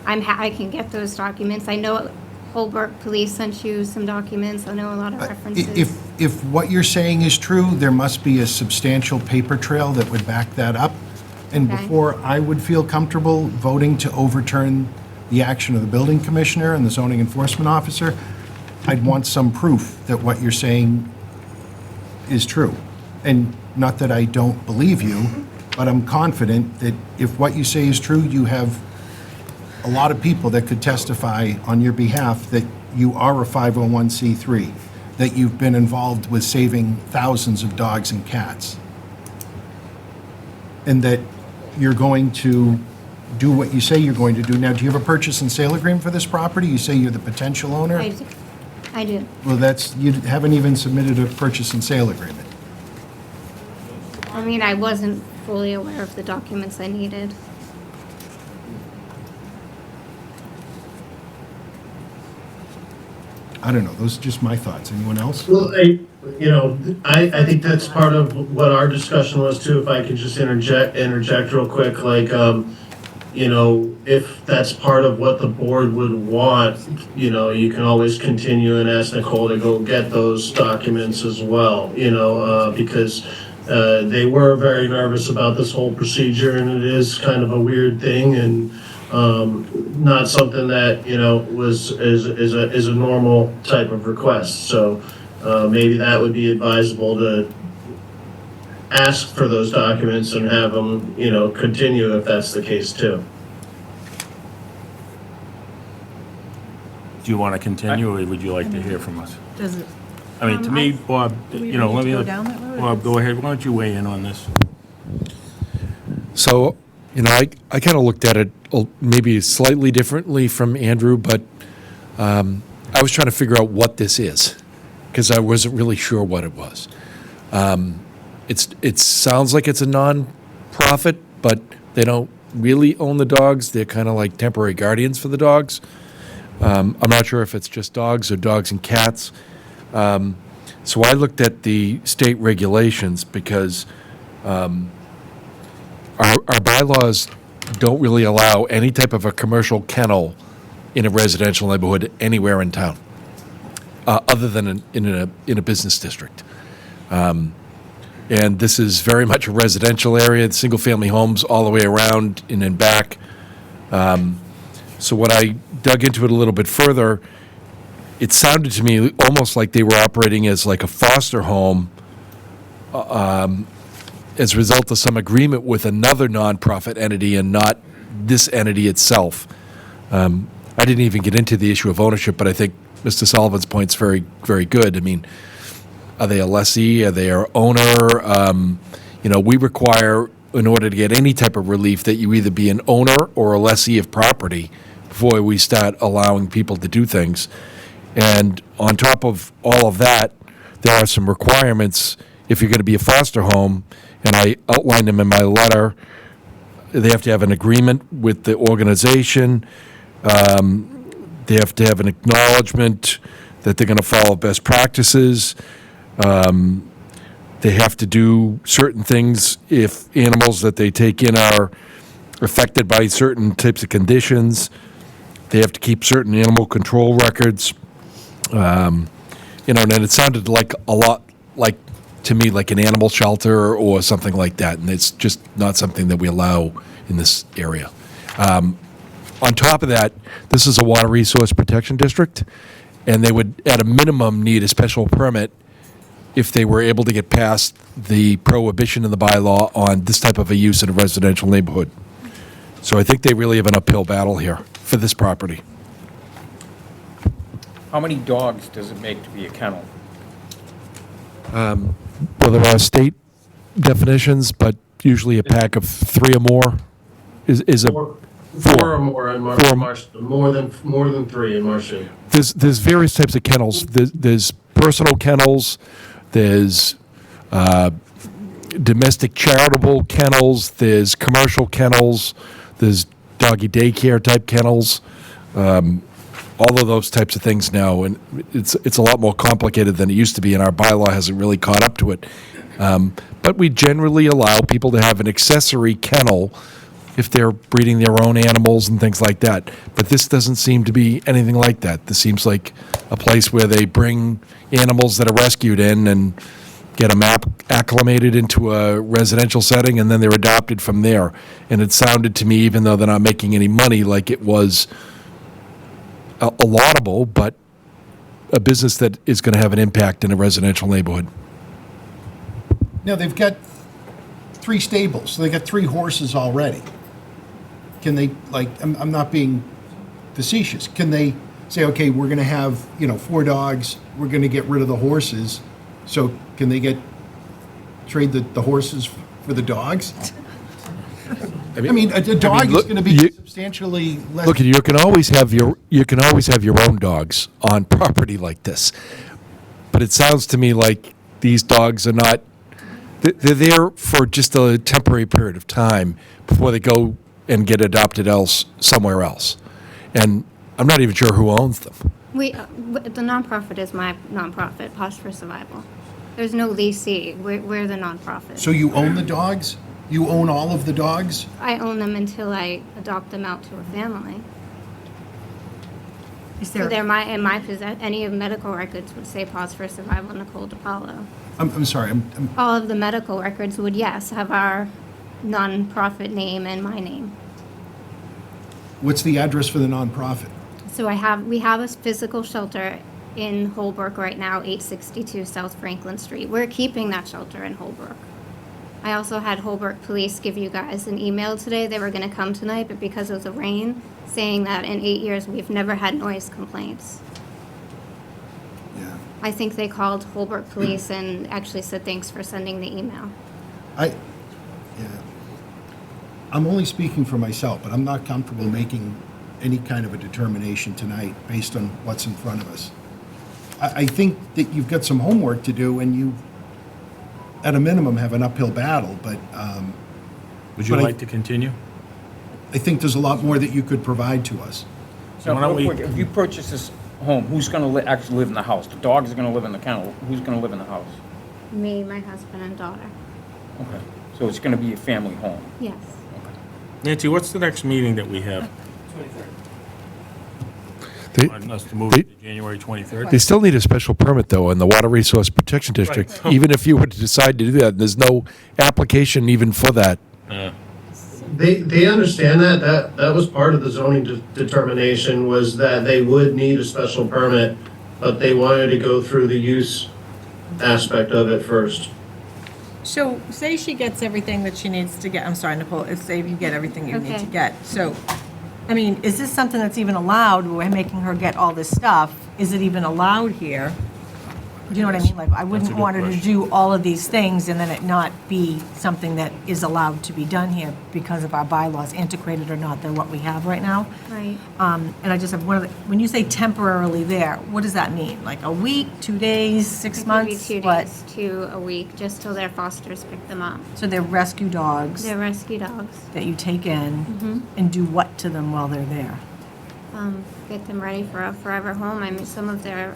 I can get those documents. I know Holbrook Police sent you some documents. I know a lot of references. if what you're saying is true, there must be a substantial paper trail that would back that up. And Okay. before I would feel comfortable voting to overturn the action of the building commissioner and the zoning enforcement officer, I'd want some proof that what you're saying is true. And not that I don't believe you, but I'm confident that if what you say is true, you have a lot of people that could testify on your behalf that you are a 501c3, that you've been involved with saving thousands of dogs and cats, and that you're going to do what you say you're going to do. Now, do you have a purchase and sale agreement for this property? You say you're the potential owner? I do. Well, you haven't even submitted a purchase and sale agreement. I mean, I wasn't fully aware of the documents I needed. I don't know, those are just my thoughts. Anyone else? Well, I think that's part of what our discussion was too, if I could just interject real quick, if that's part of what the board would want, you can always continue and ask Nicole to go get those documents as well, because they were very nervous about this whole procedure, and it is kind of a weird thing, and not something that is a normal type of request. So maybe that would be advisable to ask for those documents and have them continue if that's the case too. Do you want to continue, or would you like to hear from us? Does it? I mean, to me, Bob, Do we let need me, to go down that road? Bob, go ahead. Why don't you weigh in on this? So, I kind of looked at it maybe slightly differently from Andrew, but I was trying to figure out what this is because I wasn't really sure what it was. It sounds like it's a non-profit, but they don't really own the dogs. They're kind of like temporary guardians for the dogs. I'm not sure if it's just dogs or dogs and cats. So I looked at the state regulations because our bylaws don't really allow any type of a commercial kennel in a residential neighborhood anywhere in town. other than in a business district. And this is very much a residential area, single-family homes all the way around and then back. So when I dug into it a little bit further, it sounded to me almost like they were operating as like a foster home as a result of some agreement with another nonprofit entity and not this entity itself. I didn't even get into the issue of ownership, but I think Mr. Sullivan's point's very, very good. I mean, are they a lessee? Are they our owner? We require, in order to get any type of relief, that you either be an owner or a lessee of property before we start allowing people to do things. And on top of all of that, there are some requirements if you're going to be a foster home, and I outlined them in my letter. They have to have an agreement with the organization. They have to have an acknowledgement that they're going to follow best practices. They have to do certain things if animals that they take in are affected by certain types of conditions. They have to keep certain animal control records. And it sounded like a lot like, to me, like an animal shelter or something like that, and it's just not something that we allow in this area. On top of that, this is a water resource protection district, and they would, at a minimum, need a special permit if they were able to get past the prohibition in the bylaw on this type of a use in a residential neighborhood. So I think they really have an uphill battle here for this property. How many dogs does it make to be a kennel? Well, there are state definitions, but usually a pack of 3 or more is a... Four or more in Marshfield, more than 3 in Marshfield. There's various types of kennels. There's personal kennels, there's domestic charitable kennels, there's commercial kennels, there's doggy daycare type kennels, all of those types of things now, and it's a lot more complicated than it used to be, and our bylaw hasn't really caught up to it. But we generally allow people to have an accessory kennel if they're breeding their own animals and things like that. But this doesn't seem to be anything like that. This seems like a place where they bring animals that are rescued in and get them acclimated into a residential setting, and then they're adopted from there. And it sounded to me, even though they're not making any money, like it was a laudable, but a business that is going to have an impact in a residential neighborhood. Now, they've got 3 stables, so they got 3 horses already. Can they, I'm not being facetious, can they say, okay, we're going to have, 4 dogs, we're going to get rid of the horses, so can they trade the horses for the dogs? I mean, a dog is going to be substantially less. Look, you can always have your own dogs on property like this, but it sounds to me like these dogs are not. They're there for just a temporary period of time before they go and get adopted somewhere else, and I'm not even sure who owns them. The nonprofit is my nonprofit, Pause for Survival. There's no leasee. We're the nonprofit. So you own the dogs? You own all of the dogs? I own them until I adopt them out to a family. So they're in my possession. Any of medical records would say Pause for Survival, Nicole DiPaolo. I'm sorry. All of the medical records would, yes, have our nonprofit name and my name. What's the address for the nonprofit? So we have a physical shelter in Holbrook right now, 862 South Franklin Street. We're keeping that shelter in Holbrook. I also had Holbrook Police give you guys an email today. They were going to come tonight, but because of the rain, saying that in 8 years we've never had noise complaints. Yeah. I think they called Holbrook Police and actually said thanks for sending the email. I'm only speaking for myself, but I'm not comfortable making any kind of a determination tonight based on what's in front of us. I think that you've got some homework to do, and you, at a minimum, have an uphill battle, but... Would you like to continue? I think there's a lot more that you could provide to us. So real quick, if you purchase this home, who's going to actually live in the house? The dogs are going to live in the kennel. Who's going to live in the house? Me, my husband, and daughter. Okay. So it's going to be a family home? Yes. Nancy, what's the next meeting that we have? They- wanting us to move they- it to January 23rd? They still need a special permit, though, in the Water Resource Protection District. Even if you were to decide to do that, there's no application even for that. They understand that. That was part of the zoning determination, was that they would need a special permit, but they wanted to go through the use aspect of it first. So say she gets everything that she needs to get, I'm sorry, Nicole, say you get everything you need to Okay. get. So, I mean, is this something that's even allowed? We're making her get all this stuff. Is it even allowed here? Do you know what I mean? Like, I wouldn't good want her to question. do all of these things and then it not be something that is allowed to be done here because of our bylaws, antiquated or not, they're what we have right now. Right. And I just have one other, when you say temporarily there, what does that mean? Like a week, 2 days, 6 It could be months? 2 What? days to a week, just till their fosters pick them up. So they're rescue dogs They're rescue dogs. that you take in and do what to them while they're there? Get them ready for a forever home. I mean, some of their,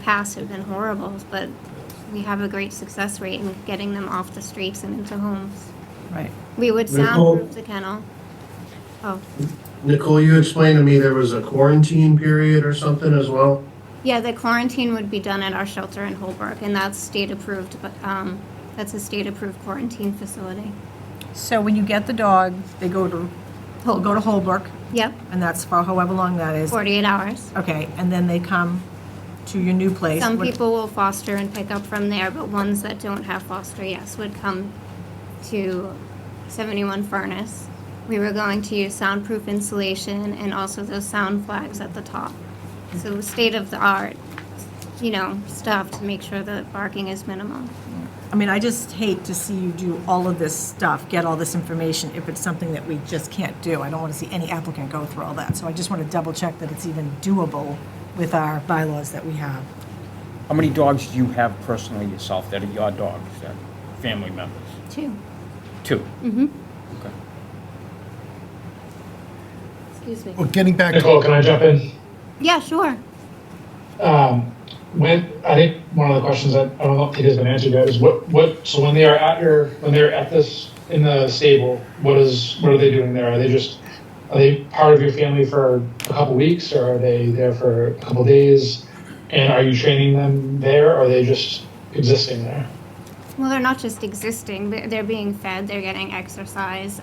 past have been horrible, but we have a great success rate in getting them off the streets and into homes. Right. We would Nicole? soundproof the kennel. Oh, Nicole, you explained to me there was a quarantine period or something as well? yeah, the quarantine would be done at our shelter in Holbrook, and that's state approved, but, that's a state approved quarantine facility. So when you get the dog, they go to Holbrook, Yep, and that's for however long that is. 48 hours. Okay, and then they come to your new place. Some What- people will foster and pick up from there, but ones that don't have foster, yes, would come to 71 Furnace. We were going to use soundproof insulation and also those sound flags at the top. So state of the art, stuff to make sure the barking is minimal. I mean, I just hate to see you do all of this stuff, get all this information, if it's something that we just can't do. I don't want to see any applicant go through all that. So I just want to double check that it's even doable with our bylaws that we have. How many dogs do you have personally yourself that are your dogs, that family members? 2. 2? Mm-hmm. Okay. Excuse me. Well, getting back to, Nicole, can I jump in? Yeah, sure. I think one of the questions that I don't think has been answered yet is so when they're at this in the stable, what are they doing there? Are they part of your family for a couple weeks, or are they there for a couple days? And are you training them there, or are they just existing there? Well, they're not just existing. They're being fed. They're getting exercise.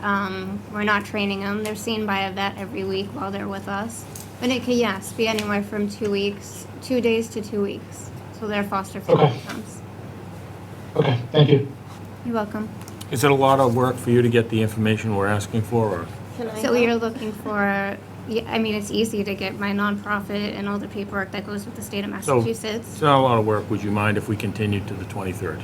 We're not training them. They're seen by a vet every week while they're with us. But it could, yes, be anywhere from 2 days to 2 weeks. So their foster family Okay. comes. Okay, thank you. You're welcome. Is it a lot of work for you to get the information we're asking for, or? So you're looking for, it's easy to get my nonprofit and all the paperwork that goes with the state of So, Massachusetts. it's not a lot of work. Would you mind if we continued to the 23rd?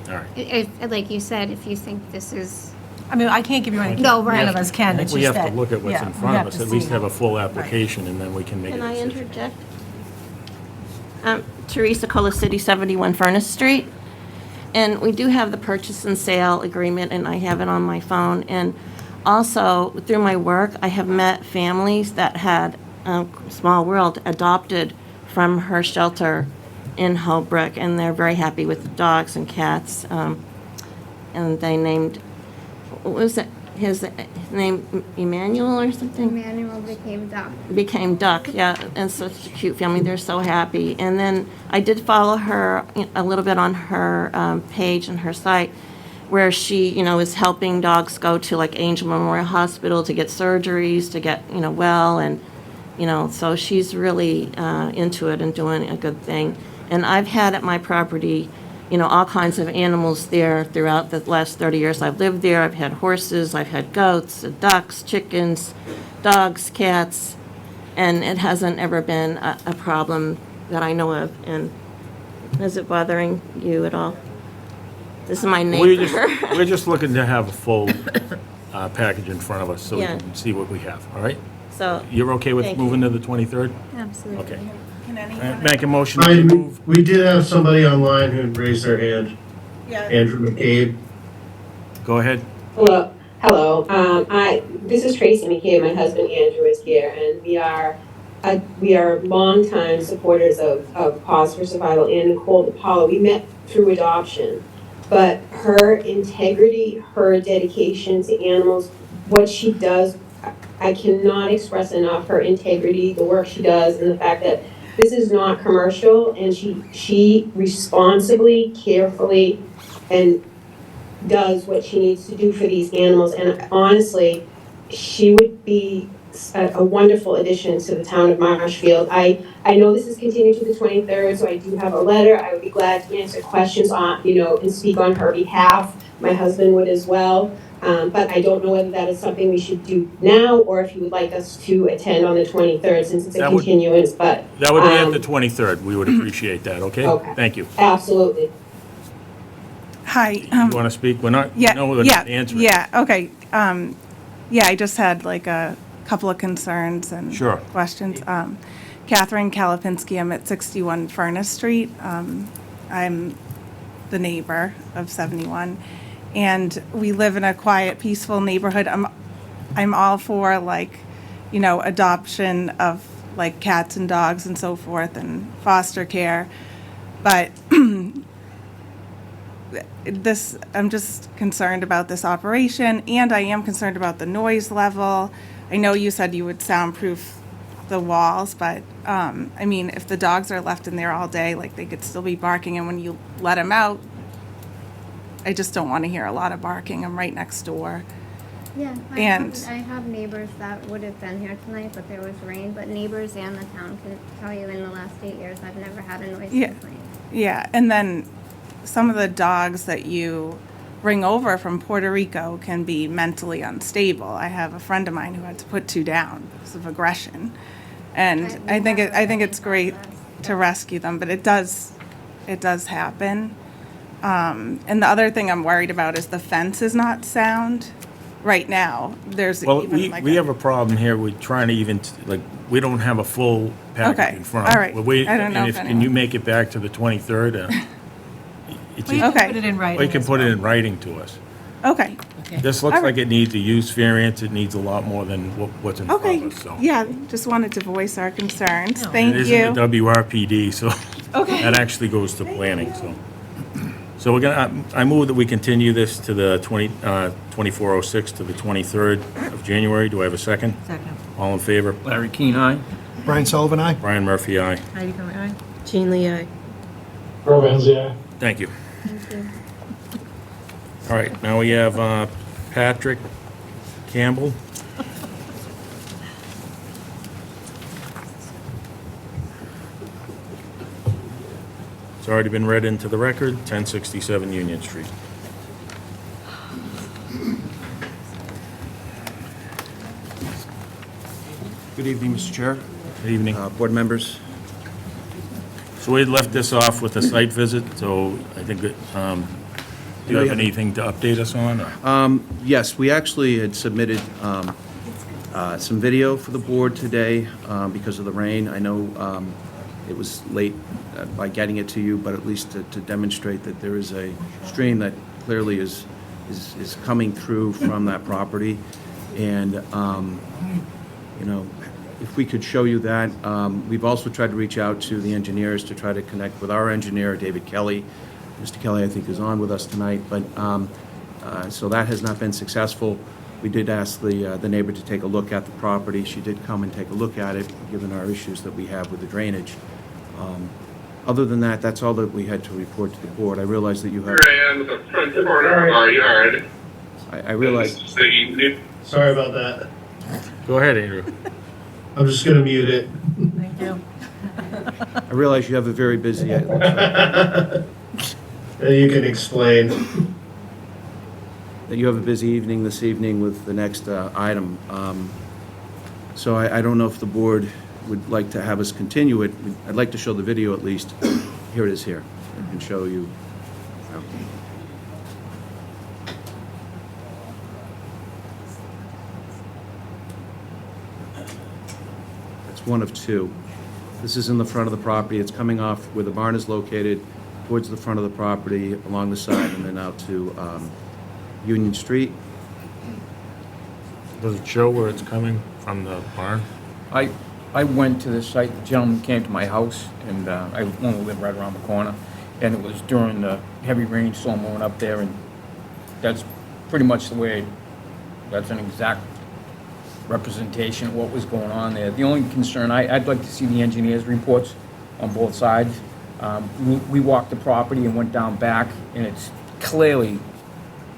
All right. If, like you said, if you think this is, I mean, I can't give you anything. No, right. None of us can. I think It's we just have to that- look at what's yeah, in we front of have us, to at least see. have a full application, and then we can make a Can I decision. interject? Teresa Colicity, 71 Furnace Street. And we do have the purchase and sale agreement, and I have it on my phone. And also, through my work, I have met families that had, Small World, adopted from her shelter in Holbrook, and they're very happy with the dogs and cats. And they named, what was it, his name, Emmanuel or something? Emmanuel became Doc. Became Duck, yeah, and such a cute family. They're so happy. And then I did follow her a little bit on her page and her site, where she, is helping dogs go to like Angel Memorial Hospital to get surgeries, to get, well, and, so she's really into it and doing a good thing. And I've had at my property, all kinds of animals there throughout the last 30 years I've lived there. I've had horses, I've had goats, ducks, chickens, dogs, cats, and it hasn't ever been a problem that I know of. And is it bothering you at all? This is my neighbor. We're just looking to have a full package in front of us so we Yeah. can see what we have, all right? So, You're okay with thank moving to the 23rd? Absolutely. Okay. Can anyone? Make a motion to move. We did have somebody online who raised their hand, Yeah. Andrew McCabe. Go ahead. Hello. This is Tracy McKay. My husband Andrew is here, and we are longtime supporters of Paws for Survival and Nicole DePaula. We met through adoption, but her integrity, her dedication to animals, what she does, I cannot express enough her integrity, the work she does, and the fact that this is not commercial, and she responsibly, carefully, and does what she needs to do for these animals. And honestly, she would be a wonderful addition to the town of Marshfield. I know this is continued to the 23rd, so I do have a letter. I would be glad to answer questions on, and speak on her behalf. My husband would as well. But I don't know whether that is something we should do now, or if you would like us to attend on the 23rd, since it's a That would- continuance, but. That would be at the 23rd. We would appreciate that, okay? Okay. Thank you. Absolutely. Hi. You want to speak? We're not, Yeah, no, we're yeah, not answering. yeah, okay. Yeah, I just had like a couple of concerns and Sure. questions. Catherine Kalapinski, I'm at 61 Furnace Street. I'm the neighbor of 71, and we live in a quiet, peaceful neighborhood. I'm all for adoption of like cats and dogs and so forth and foster care, but I'm just concerned about this operation, and I am concerned about the noise level. I know you said you would soundproof the walls, but if the dogs are left in there all day, like, they could still be barking, and when you let them out, I just don't want to hear a lot of barking. I'm right next door. Yeah, And- I have neighbors that would have been here tonight, but there was rain. But neighbors and the town can tell you in the last 8 years, I've never had a noise Yeah. complaint. Yeah, and then some of the dogs that you bring over from Puerto Rico can be mentally unstable. I have a friend of mine who had to put 2 down because of aggression, and I think it's great to rescue them, but it does happen. And the other thing I'm worried about is the fence is not sound right now. There's Well, even we have a problem here with trying to even, we don't have a full package Okay, in front. all right. We're I don't know and if can you make it back to the 23rd? Well, you can put it in writing. Or you can as put it well. in writing to us. Okay. This looks All right. like it needs a use variance. It needs a lot more than what's in front Okay, of us, so. yeah, just wanted to voice our concerns. No. Thank It is you. in the WRPD, so Okay. that actually goes to planning, so. So we're gonna, I move that we continue this to the 2406 to the 23rd of January. Do I have a second? Second. All in favor? Larry Keane, aye. Brian Sullivan, aye? Brian Murphy, aye. Heidi Cohen, aye. Jean Lee, aye. Earl Van Zia. Thank you. Thank you. All right, now we have Patrick Campbell. It's already been read into the record, 1067 Union Street. Good evening, Mr. Chair, Good evening. board members. So we had left this off with a site visit, so I think, do you have anything to update us on? or- Yes, we actually had submitted some video for the board today because of the rain. I know it was late by getting it to you, but at least to demonstrate that there is a stream that clearly is coming through from that property. And, if we could show you that. We've also tried to reach out to the engineers to try to connect with our engineer, David Kelly. Mr. Kelly, I think, is on with us tonight, but, so that has not been successful. We did ask the neighbor to take a look at the property. She did come and take a look at it, given our issues that we have with the drainage. Other than that, that's all that we had to report to the board. I realize that you have, Here I am at the front corner of our yard. I realize, Sorry about that. Go ahead, Andrew. I'm just gonna mute it. Thank you. I realize you have a very busy, it looks like, You can explain. that you have a busy evening this evening with the next item. So I don't know if the board would like to have us continue it. I'd like to show the video at least. Here it is here. I can show you. That's one of two. This is in the front of the property. It's coming off where the barn is located, towards the front of the property, along the side, and then out to Union Street. Does it show where it's coming from the barn? I went to the site, the gentleman came to my house, and I only live right around the corner, and it was during the heavy rainstorm going up there, and that's pretty much the way, that's an exact representation of what was going on there. The only concern, I'd like to see the engineer's reports on both sides. We walked the property and went down back, and it's clearly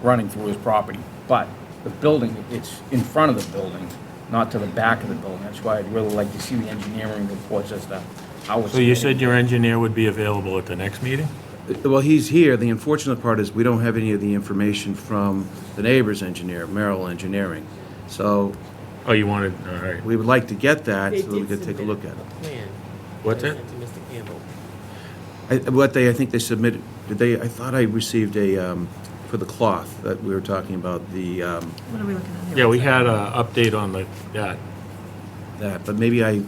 running through his property. But the building, it's in front of the building, not to the back of the building. That's why I'd really like to see the engineering reports as to how it's. So you said your engineer would be available at the next meeting? Well, he's here. The unfortunate part is we don't have any of the information from the neighbor's engineer, Merrill Engineering. So. Oh, you wanted, all right. We would like to get that They so that we did could take a submit look at a it. plan. What's I that? sent to Mr. Campbell. I think they submitted, I thought I received for the cloth that we were talking about, the, What are we looking at here? Yeah, we had an update on that, but maybe I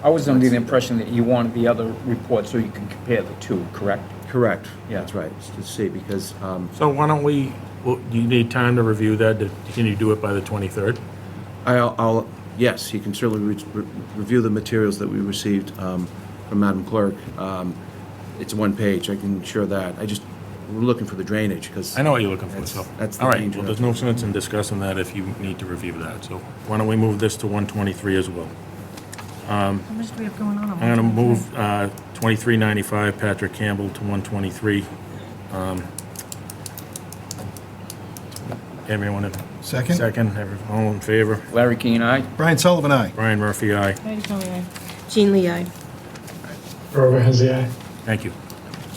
was under the impression that you wanted the other report so you can compare the two, correct? correct. Yeah. That's right, to see, because, So why don't we, well, do you need time to review that? Can you do it by the 23rd? yes, you can certainly review the materials that we received from Madam Clerk. It's one page, I can ensure that. We're looking for the drainage, because. I know what you're looking for, so. That's the All right, danger. well, there's no sense in discussing that if you need to review that, so why don't we move this to 123 as well? How much do we have going on? I'm gonna move 2395 Patrick Campbell to 123. Everyone in? Second. Second, all in favor? Larry Keane, aye? Brian Sullivan, aye. Brian Murphy, aye. Heidi Conway, aye. Jean Lee, aye. Robert Hensy, aye. Thank you.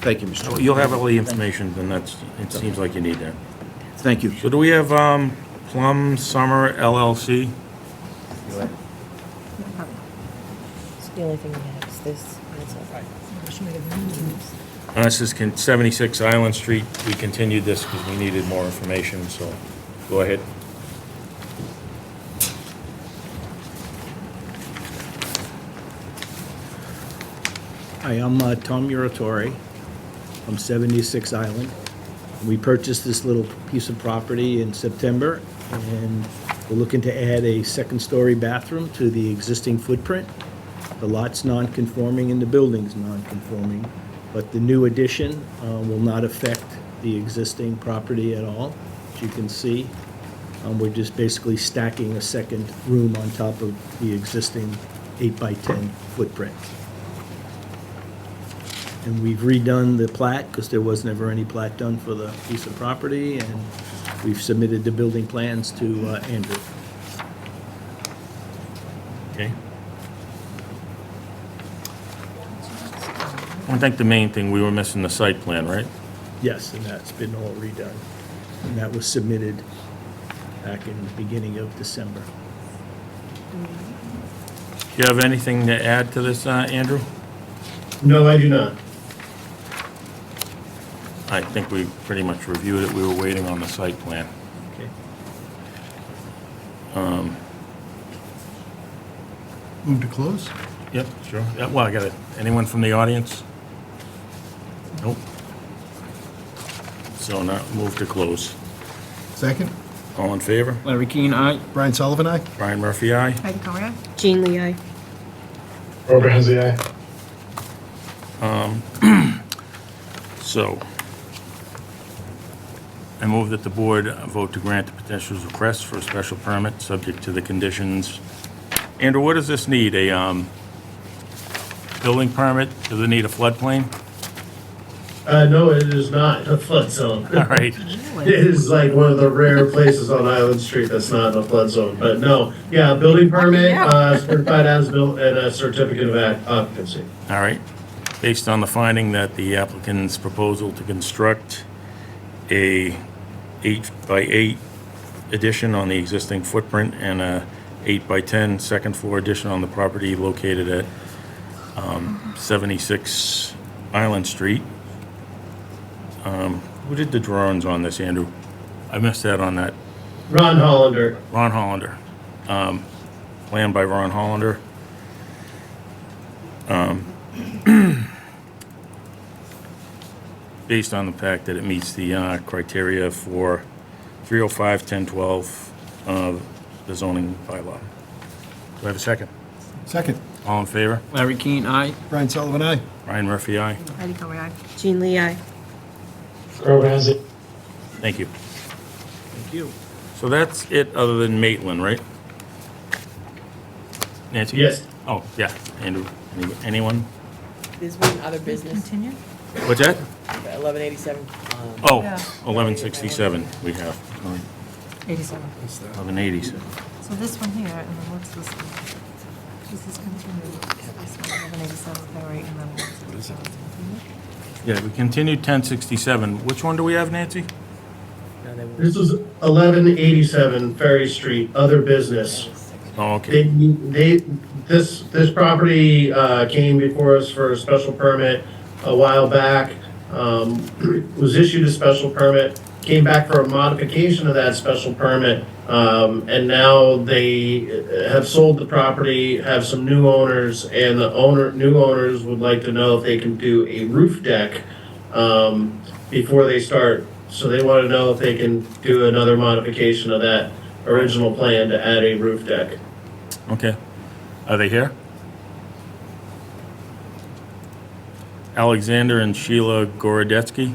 Thank you, Mr. Chairman. You'll have all the information, then it seems like you need that. Thank you. So do we have Plum Summer LLC? It's the only thing we have is this. That's all right. This is 76 Island Street. We continued this because we needed more information, so go ahead. Hi, I'm Tom Muratori from 76 Island. We purchased this little piece of property in September, and we're looking to add a second-story bathroom to the existing footprint. The lot's non-conforming and the building's non-conforming, but the new addition will not affect the existing property at all. As you can see, we're just basically stacking a second room on top of the existing 8x10 footprint. And we've redone the plat, because there was never any plat done for the piece of property, and we've submitted the building plans to Andrew. Okay. I think the main thing, we were missing the site plan, right? Yes, and that's been all redone. And that was submitted back in the beginning of December. Do you have anything to add to this, Andrew? No, I do not. I think we pretty much reviewed it. We were waiting on the site plan. Okay. Move to close? Yep, sure. Yeah, well, I got it. Anyone from the audience? Nope. So now move to close. Second. All in favor? Larry Keane, aye? Brian Sullivan, aye. Brian Murphy, aye. Heidi Conway, aye. Jean Lee, aye. Robert Hensy, aye. So, I move that the board vote to grant the petitioner's request for a special permit, subject to the conditions. Andrew, what does this need? A building permit? Does it need a floodplain? No, it is not a flood zone. All right. It is like one of the rare places on Island Street that's not in a flood zone, but no. Yeah, building permit, certified as built, and a certificate of occupancy. All right. Based on the finding that the applicant's proposal to construct a 8x8 addition on the existing footprint and a 8x10 second floor addition on the property located at 76 Island Street. Who did the drawings on this, Andrew? I missed that on that. Ron Hollander. Ron Hollander. Planned by Ron Hollander. Based on the fact that it meets the criteria for 305, 1012 of the zoning bylaw. Do I have a second? Second. All in favor? Larry Keane, aye? Brian Sullivan, aye. Brian Murphy, aye. Heidi Conway, aye. Jean Lee, aye. Robert Hensy. Thank you. Thank you. So that's it, other than Maitland, right? Nancy? Yes. Oh, yeah. Andrew, anyone? There's one other business, Continue? What's that? 1187. Oh, Yeah. 1167 we have. 87. 1187. So this one here, and then what's this one? This is continued. This one, 1187, Ferry, and then what's this? Yeah, we continued 1067. Which one do we have, Nancy? This is 1187 Ferry Street, other business. Oh, okay. This property came before us for a special permit a while back. Was issued a special permit, came back for a modification of that special permit, and now they have sold the property, have some new owners, and the new owners would like to know if they can do a roof deck before they start. So they want to know if they can do another modification of that original plan to add a roof deck. Okay. Are they here? Alexander and Sheila Gorodetsky?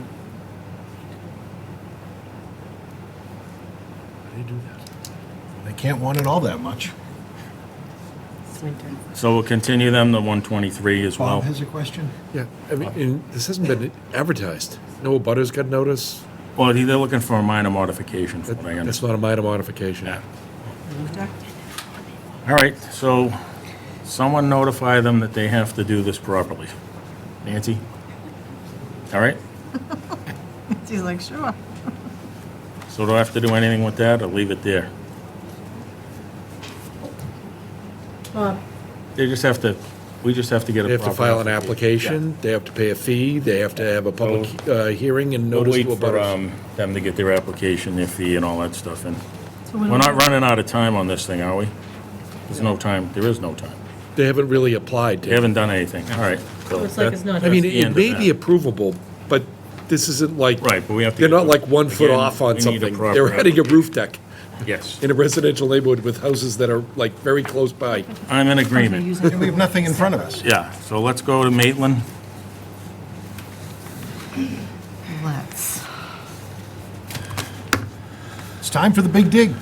They can't want it all that much. So we'll continue them to 123 as well. Bob has a question? Yeah, I mean, and this hasn't been advertised. No abutters got notice? Well, they're looking for a minor modification, from what I understand. That's not a minor modification. Yeah. All right, so someone notify them that they have to do this properly. Nancy? All right? She's like, sure. So do I have to do anything with that, or leave it there? They just have to, we just have to get a They have to proper file an application. application, they have to pay a fee, they have to have a public hearing and We'll notice wait to for abutters. them to get their application, their fee, and all that stuff in. So when We're we- not running out of time on this thing, are we? There's no time, there is no time. They haven't really applied. They haven't done anything, all right. So Looks like it's not- I mean, that's the it end of may that. be approvable, but this isn't like. Right, but we have to They're get not the- like 1 foot again, off we on need a something. proper They're adding a roof deck Yes, in a residential neighborhood with houses that are like very close by. I'm in agreement. We have nothing in front of us. Yeah, so let's go to Maitland. Let's. It's time for the big dig.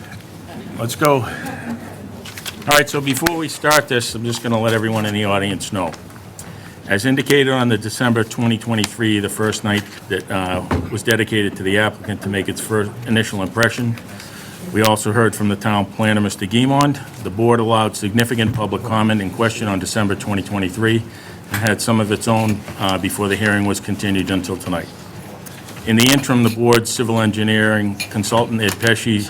Let's go. All right, so before we start this, I'm just going to let everyone in the audience know. As indicated on the December 2023, the first night that was dedicated to the applicant to make its first initial impression, we also heard from the town planner, Mr. Guimond. The board allowed significant public comment and question on December 2023 and had some of its own before the hearing was continued until tonight. In the interim, the board's civil engineering consultant, Ed Pesci,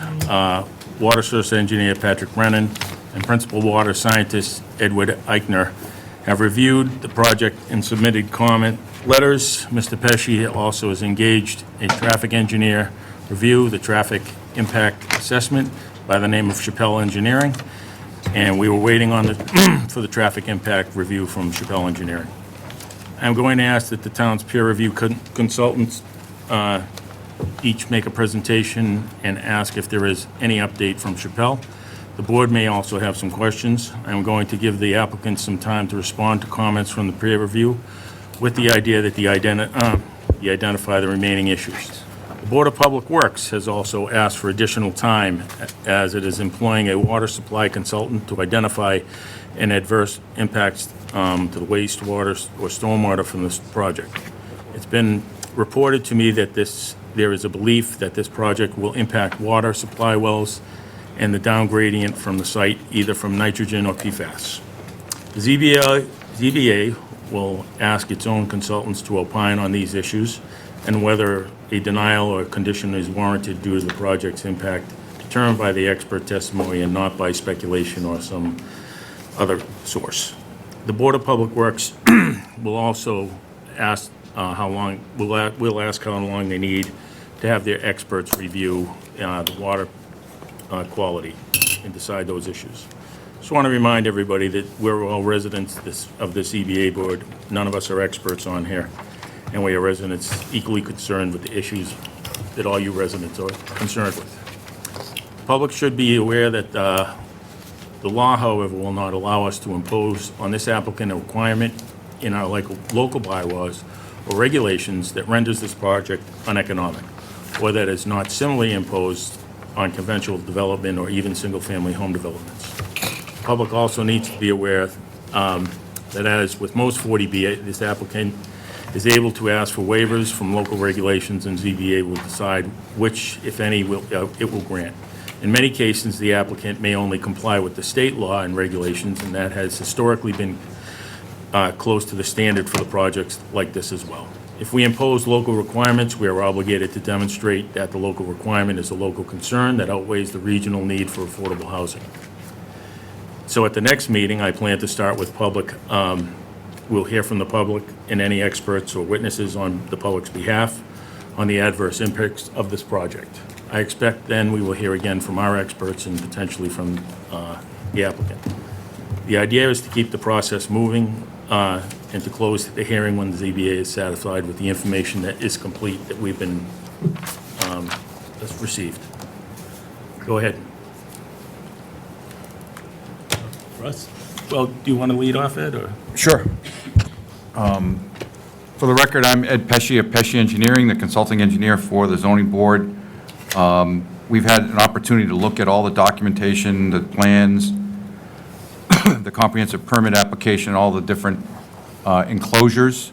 water source engineer, Patrick Brennan, and principal water scientist, Edward Eichner, have reviewed the project and submitted comment letters. Mr. Pesci also has engaged a traffic engineer review the traffic impact assessment by the name of Chappelle Engineering, and we were waiting on for the traffic impact review from Chappelle Engineering. I'm going to ask that the town's peer review consultants each make a presentation and ask if there is any update from Chappelle. The board may also have some questions. I'm going to give the applicant some time to respond to comments from the peer review with the idea that you identify the remaining issues. The Board of Public Works has also asked for additional time as it is employing a water supply consultant to identify an adverse impacts to the wastewater or stormwater from this project. It's been reported to me that there is a belief that this project will impact water supply wells and the down gradient from the site, either from nitrogen or PFAS. The ZBA will ask its own consultants to opine on these issues and whether a denial or condition is warranted due to the project's impact determined by the expert testimony and not by speculation or some other source. The Board of Public Works will also ask we'll ask how long they need to have their experts review the water quality and decide those issues. Just want to remind everybody that we're all residents of this EBA board. None of us are experts on here, and we are residents equally concerned with the issues that all you residents are concerned with. The public should be aware that the law, however, will not allow us to impose on this applicant a requirement in our local bylaws or regulations that renders this project uneconomic, or that is not similarly imposed on conventional development or even single-family home developments. Public also needs to be aware that as with most 40B, this applicant is able to ask for waivers from local regulations, and ZBA will decide which, if any, it will grant. In many cases, the applicant may only comply with the state law and regulations, and that has historically been close to the standard for the projects like this as well. If we impose local requirements, we are obligated to demonstrate that the local requirement is a local concern that outweighs the regional need for affordable housing. So at the next meeting, I plan to start with public. We'll hear from the public and any experts or witnesses on the public's behalf on the adverse impacts of this project. I expect then we will hear again from our experts and potentially from the applicant. The idea is to keep the process moving and to close the hearing when the ZBA is satisfied with the information that is complete that we've been that's received. Go ahead. Russ? Well, do you want to lead off, Ed, or? Sure. For the record, I'm Ed Pesci of Pesci Engineering, the consulting engineer for the zoning board. We've had an opportunity to look at all the documentation, the plans, the comprehensive permit application, all the different enclosures.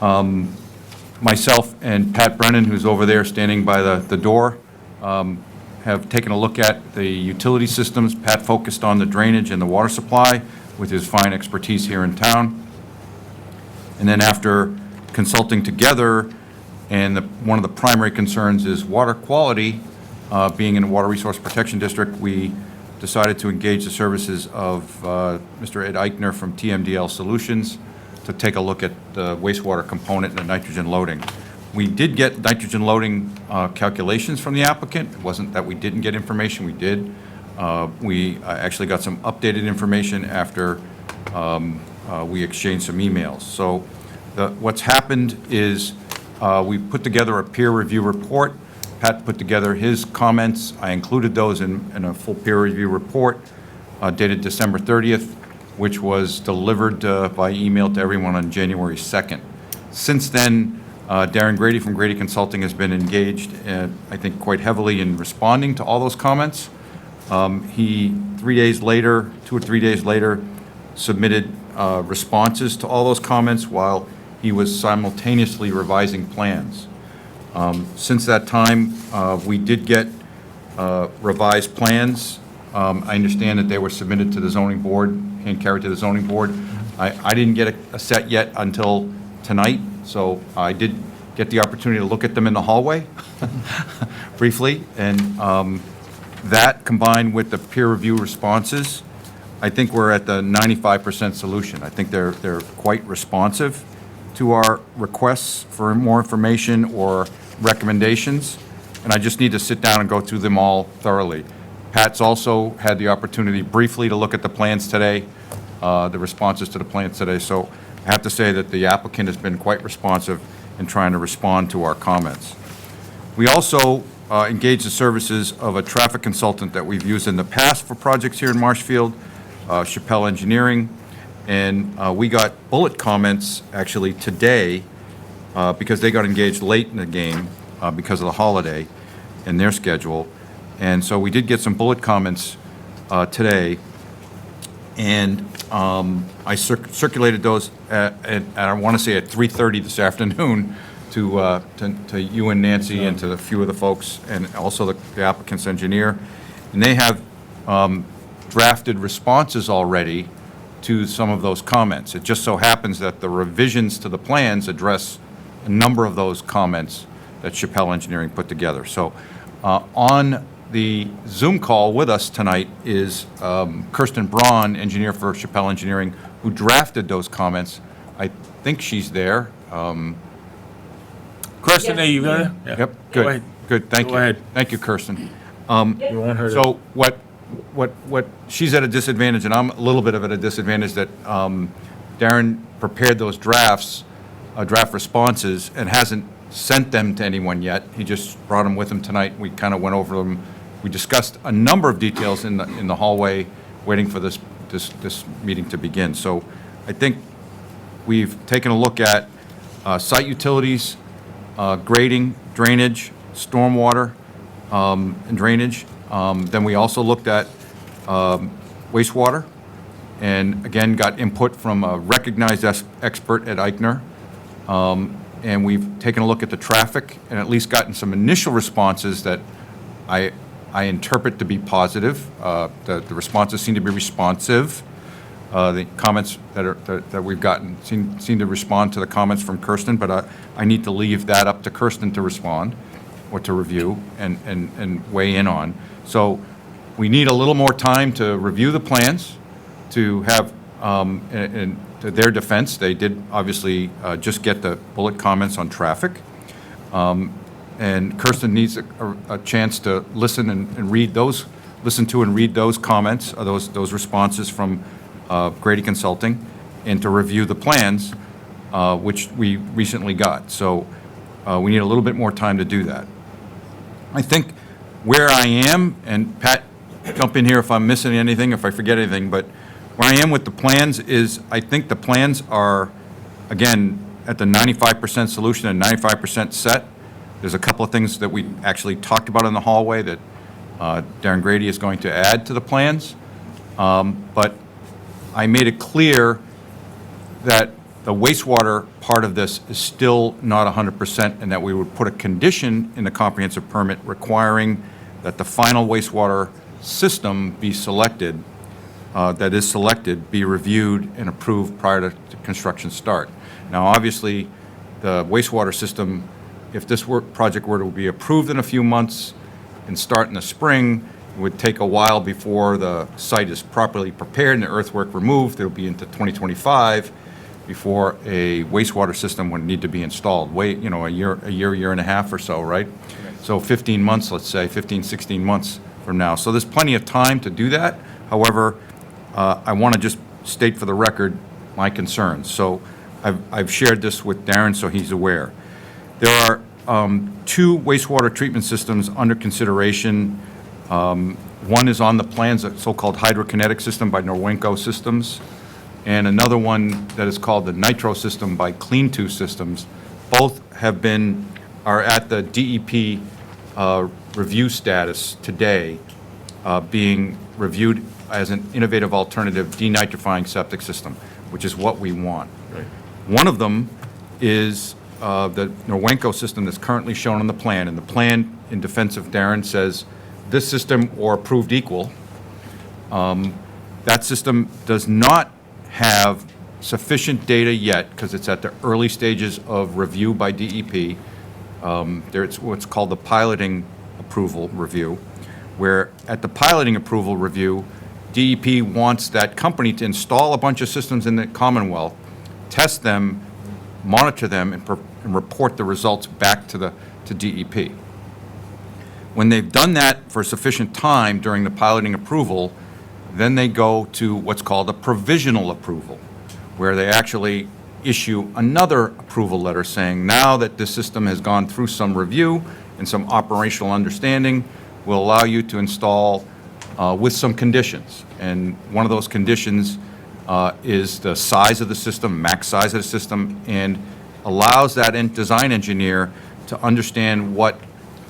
Myself and Pat Brennan, who's over there standing by the door, have taken a look at the utility systems. Pat focused on the drainage and the water supply with his fine expertise here in town. And then after consulting together, and one of the primary concerns is water quality, being in a water resource protection district, we decided to engage the services of Mr. Ed Eichner from TMDL Solutions to take a look at the wastewater component and the nitrogen loading. We did get nitrogen loading calculations from the applicant. It wasn't that we didn't get information, we did. We actually got some updated information after we exchanged some emails. So what's happened is we put together a peer review report. Pat put together his comments. I included those in a full peer review report dated December 30th, which was delivered by email to everyone on January 2nd. Since then, Darren Grady from Grady Consulting has been engaged, I think, quite heavily in responding to all those comments. He, 2 or 3 days later, submitted responses to all those comments while he was simultaneously revising plans. Since that time, we did get revised plans. I understand that they were submitted to the zoning board and carried to the zoning board. I didn't get a set yet until tonight, so I did get the opportunity to look at them in the hallway briefly. And that combined with the peer review responses, I think we're at the 95% solution. I think they're quite responsive to our requests for more information or recommendations, and I just need to sit down and go through them all thoroughly. Pat's also had the opportunity briefly to look at the plans today, the responses to the plans today, so I have to say that the applicant has been quite responsive in trying to respond to our comments. We also engaged the services of a traffic consultant that we've used in the past for projects here in Marshfield, Chappelle Engineering, and we got bullet comments actually today because they got engaged late in the game because of the holiday in their schedule. And so we did get some bullet comments today, and I circulated those I want to say at 3:30 this afternoon to you and Nancy and to a few of the folks, and also the applicant's engineer. And they have drafted responses already to some of those comments. It just so happens that the revisions to the plans address a number of those comments that Chappelle Engineering put together. So on the Zoom call with us tonight is Kirsten Braun, engineer for Chappelle Engineering, who drafted those comments. I think she's there. Kirsten, are you there? Yep, Go good, ahead. good, thank you. Go ahead. Thank you, Kirsten. You want her to? So what she's at a disadvantage, and I'm a little bit of at a disadvantage, that Darren prepared those draft responses and hasn't sent them to anyone yet. He just brought them with him tonight. We kind of went over them. We discussed a number of details in the hallway, waiting for this meeting to begin. So I think we've taken a look at site utilities, grading, drainage, stormwater, and drainage. Then we also looked at wastewater, and again, got input from a recognized expert at Eichner. And we've taken a look at the traffic and at least gotten some initial responses that I interpret to be positive. The responses seem to be responsive. The comments that we've gotten seem to respond to the comments from Kirsten, but I need to leave that up to Kirsten to respond or to review and weigh in on. So we need a little more time to review the plans, to have, and to their defense, they did obviously just get the bullet comments on traffic. And Kirsten needs a chance to listen and read those, listen to and read those comments, those responses from Grady Consulting, and to review the plans, which we recently got. So we need a little bit more time to do that. I think where I am, and Pat, jump in here if I'm missing anything, if I forget anything, but where I am with the plans is I think the plans are, again, at the 95% solution and 95% set. There's a couple of things that we actually talked about in the hallway that Darren Grady is going to add to the plans. But I made it clear that the wastewater part of this is still not 100%, and that we would put a condition in the comprehensive permit requiring that the final wastewater system be selected, be reviewed and approved prior to construction start. Now, obviously, the wastewater system, if this project were to be approved in a few months and start in the spring, it would take a while before the site is properly prepared and the earthwork removed. It'll be into 2025 before a wastewater system would need to be installed. A year and a half or so, right? So 15 months, let's say, 15, 16 months from now. So there's plenty of time to do that. However, I want to just state for the record my concerns. So I've shared this with Darren so he's aware. There are two wastewater treatment systems under consideration. One is on the plans, a so-called hydrokinetic system by Norwenco Systems, and another one that is called the nitro system by Clean2 Systems. Both are at the DEP review status today, being reviewed as an innovative alternative denitrifying septic system, which is what we want. Right. One of them is the Norwenco system that's currently shown on the plan, and the plan, in defense of Darren, says this system or approved equal. That system does not have sufficient data yet because it's at the early stages of review by DEP. There's what's called the piloting approval review, where at the piloting approval review, DEP wants that company to install a bunch of systems in the Commonwealth, test them, monitor them, and report the results back to DEP. When they've done that for sufficient time during the piloting approval, then they go to what's called a provisional approval, where they actually issue another approval letter saying, now that this system has gone through some review and some operational understanding, we'll allow you to install with some conditions. And one of those conditions is the size of the system, max size of the system, and allows that design engineer to understand what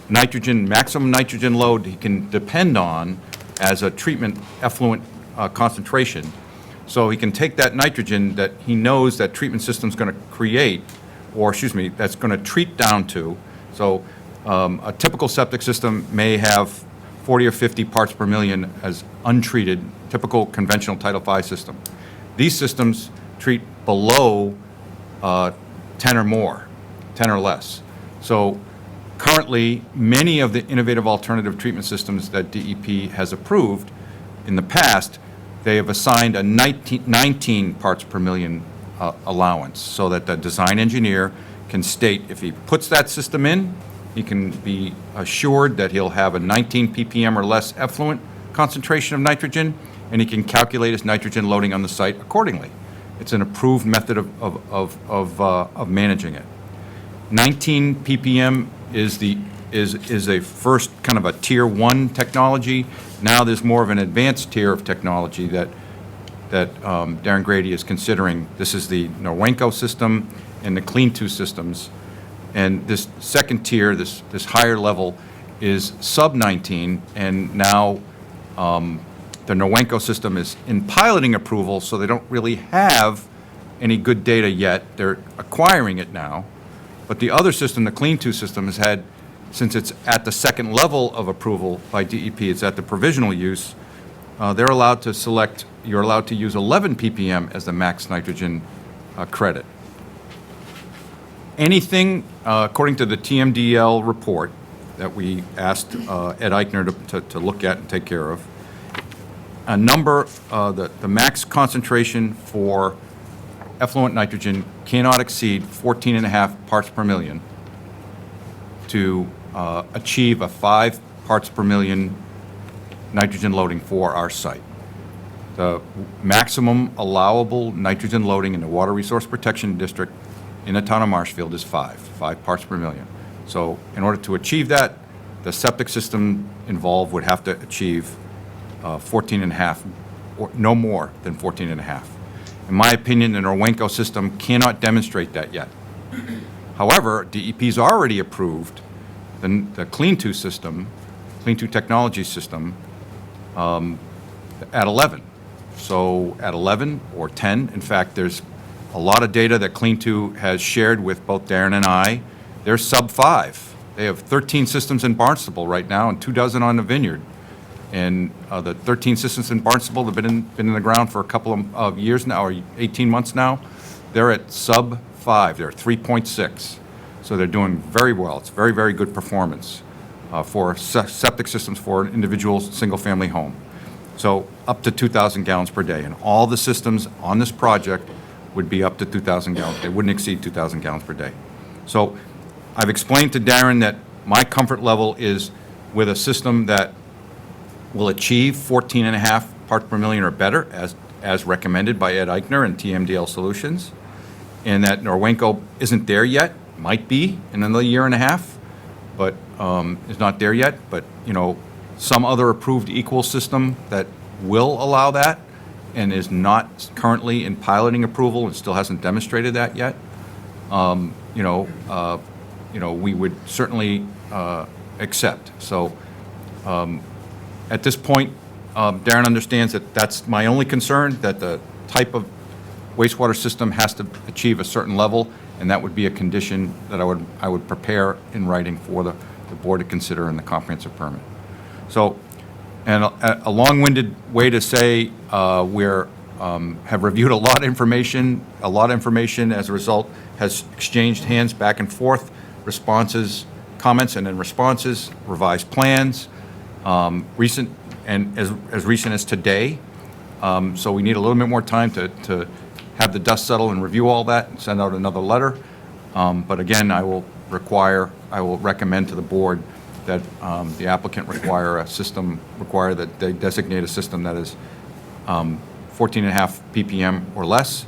maximum nitrogen load he can depend on as a treatment effluent concentration. So he can take that nitrogen that he knows that treatment system's going to create, or excuse me, that's going to treat down to. So a typical septic system may have 40 or 50 parts per million as untreated, typical conventional Title V system. These systems treat below 10 or more, 10 or less. So currently, many of the innovative alternative treatment systems that DEP has approved in the past, they have assigned a 19 parts per million allowance, so that the design engineer can state if he puts that system in, he can be assured that he'll have a 19 ppm or less effluent concentration of nitrogen, and he can calculate his nitrogen loading on the site accordingly. It's an approved method of managing it. 19 ppm is a first kind of a tier 1 technology. Now there's more of an advanced tier of technology that Darren Grady is considering. This is the Norwenco system and the Clean2 systems. And this second tier, this higher level, is sub-19, and now the Norwenco system is in piloting approval, so they don't really have any good data yet. They're acquiring it now. But the other system, the Clean 2 system, has had, since it's at the second level of approval by DEP, it's at the provisional use, they're allowed to select, you're allowed to use 11 ppm as the max nitrogen credit. Anything, according to the TMDL report that we asked Ed Eichner to look at and take care of, a number, the max concentration for effluent nitrogen cannot exceed 14.5 parts per million to achieve a 5 parts per million nitrogen loading for our site. The maximum allowable nitrogen loading in the Water Resource Protection District in the town of Marshfield is 5 parts per million. So in order to achieve that, the septic system involved would have to achieve 14.5, or no more than 14.5. In my opinion, the Norwenco system cannot demonstrate that yet. However, DEP's already approved the Clean 2 system, Clean 2 technology system, at 11. So at 11 or 10, in fact, there's a lot of data that Clean 2 has shared with both Darren and I. They're sub 5. They have 13 systems in Barnstable right now and 24 on the Vineyard. And the 13 systems in Barnstable have been in the ground for a couple of years now, or 18 months now. They're at sub 5. They're 3.6. So they're doing very well. It's very, very good performance for septic systems for an individual single-family home. So up to 2,000 gallons per day. And all the systems on this project would be up to 2,000 gallons. They wouldn't exceed 2,000 gallons per day. So I've explained to Darren that my comfort level is with a system that will achieve 14.5 parts per million or better, as recommended by Ed Eichner and TMDL Solutions, and that Norwenco isn't there yet, might be in another year and a half, but is not there yet. But, you know, some other approved equal system that will allow that and is not currently in piloting approval and still hasn't demonstrated that yet, we would certainly accept. So at this point, Darren understands that that's my only concern, that the type of wastewater system has to achieve a certain level, and that would be a condition that I would prepare in writing for the board to consider in the comprehensive permit. So, and a long-winded way to say we're have reviewed a lot of information. A lot of information, as a result, has exchanged hands back and forth, responses, comments, and then responses, revised plans, recent and as recent as today. So we need a little bit more time to have the dust settle and review all that and send out another letter. But again, I will recommend to the board that the applicant require that they designate a system that is 14.5 ppm or less.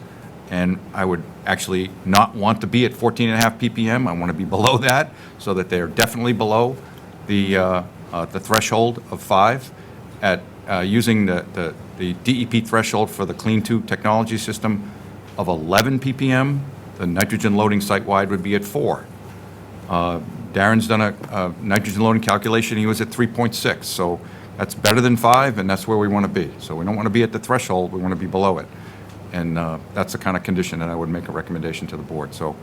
And I would actually not want to be at 14.5 ppm. I want to be below that, so that they are definitely below the threshold of 5 at using the DEP threshold for the Clean 2 technology system of 11 ppm. The nitrogen loading site-wide would be at 4. Darren's done a nitrogen loading calculation. He was at 3.6. So that's better than 5, and that's where we want to be. So we don't want to be at the threshold. We want to be below it. And that's the kind of condition that I would make a recommendation to the board. So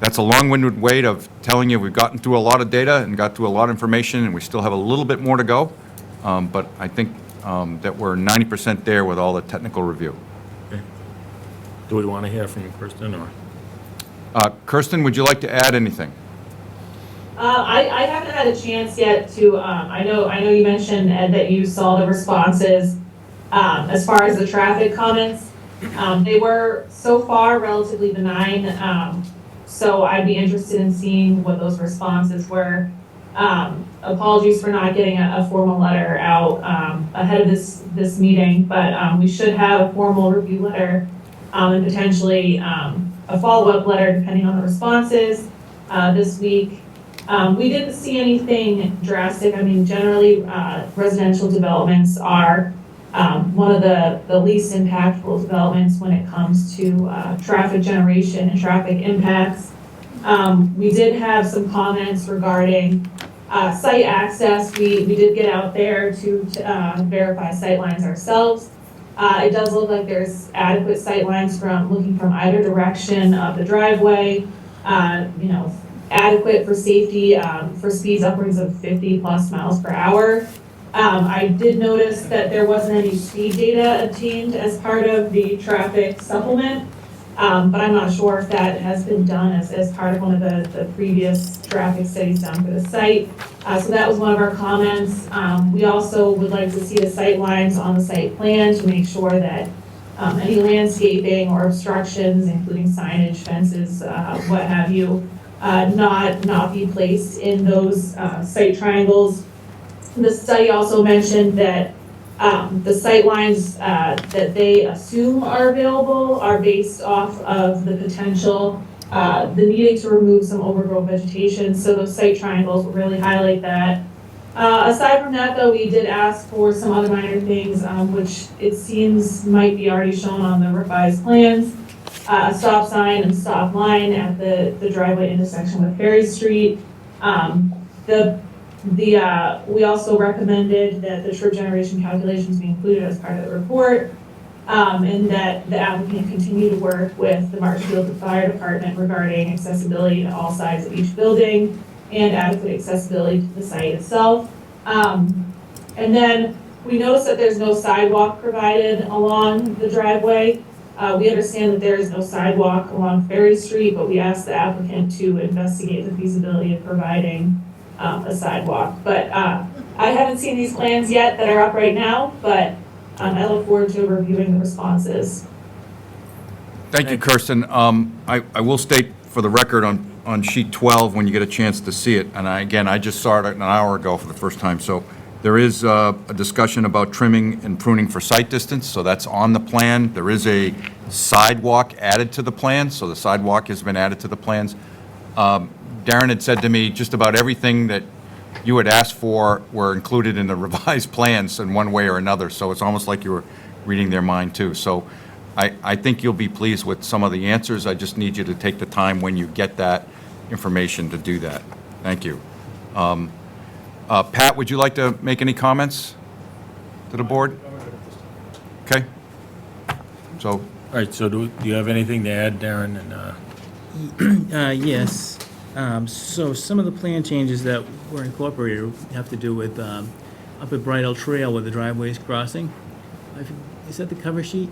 that's a long-winded way of telling you we've gotten through a lot of data and got through a lot of information, and we still have a little bit more to go. But I think that we're 90% there with all the technical review. Okay. Do we want to hear from Kirsten, or? Kirsten, would you like to add anything? I haven't had a chance yet to, I know you mentioned, Ed, that you saw the responses as far as the traffic comments. They were so far relatively benign, so I'd be interested in seeing what those responses were. Apologies for not getting a formal letter out ahead of this meeting, but we should have a formal review letter and potentially a follow-up letter depending on the responses this week. We didn't see anything drastic. I mean, generally residential developments are one of the least impactful developments when it comes to traffic generation and traffic impacts. We did have some comments regarding Site access, we did get out there to verify sight lines ourselves. It does look like there's adequate sight lines looking from either direction of the driveway. Adequate for safety, for speeds upwards of 50 plus miles per hour. I did notice that there wasn't any speed data obtained as part of the traffic supplement, but I'm not sure if that has been done as part of one of the previous traffic studies done for the site. So that was one of our comments. We also would like to see the sight lines on the site plan to make sure that any landscaping or obstructions, including signage, fences, what have you, not be placed in those site triangles. The study also mentioned that the sight lines that they assume are available are based off of the potential, the needing to remove some overgrown vegetation. So those site triangles will really highlight that. Aside from that, though, we did ask for some other minor things, which it seems might be already shown on the revised plans. A stop sign and stop line at the driveway intersection with Ferry Street. We also recommended that the trip generation calculations be included as part of the report, and that the applicant continue to work with the Marshfield Fire Department regarding accessibility to all sides of each building and adequate accessibility to the site itself. And then we noticed that there's no sidewalk provided along the driveway. We understand that there is no sidewalk along Ferry Street, but we asked the applicant to investigate the feasibility of providing a sidewalk. But I haven't seen these plans yet that are up right now, but I look forward to reviewing the responses. Thank you, Kirsten. I will state for the record on sheet 12, when you get a chance to see it, and I just saw it an hour ago for the first time, so there is a discussion about trimming and pruning for sight distance, so that's on the plan. There is a sidewalk added to the plan, so the sidewalk has been added to the plans. Darren had said to me just about everything that you had asked for were included in the revised plans in one way or another, so it's almost like you were reading their mind too. So I think you'll be pleased with some of the answers. I just need you to take the time when you get that information to do that. Thank you. Pat, would you like to make any comments to the board? Okay. So. All right, so do you have anything to add, Darren? And Yes. So some of the plan changes that were incorporated have to do with up at Bridle Trail where the driveway is crossing. Is that the cover sheet?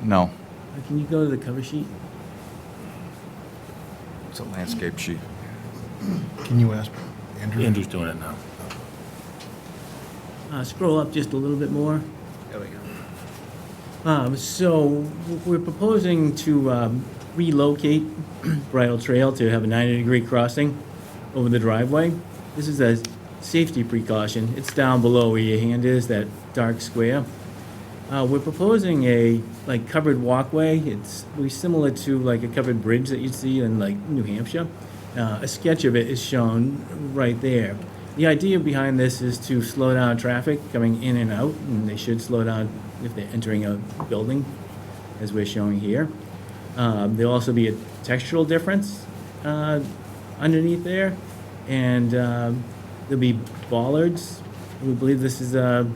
No. Can you go to the cover sheet? It's a landscape sheet. Can you ask Andrew? Andrew's doing it now. Scroll up just a little bit more. There we go. So we're proposing to relocate Bridle Trail to have a 90-degree crossing over the driveway. This is a safety precaution. It's down below where your hand is, that dark square. We're proposing a covered walkway. It's similar to like a covered bridge that you'd see in like New Hampshire. A sketch of it is shown right there. The idea behind this is to slow down traffic coming in and out, and they should slow down if they're entering a building, as we're showing here. There'll also be a textural difference underneath there, and there'll be bollards. We believe this is an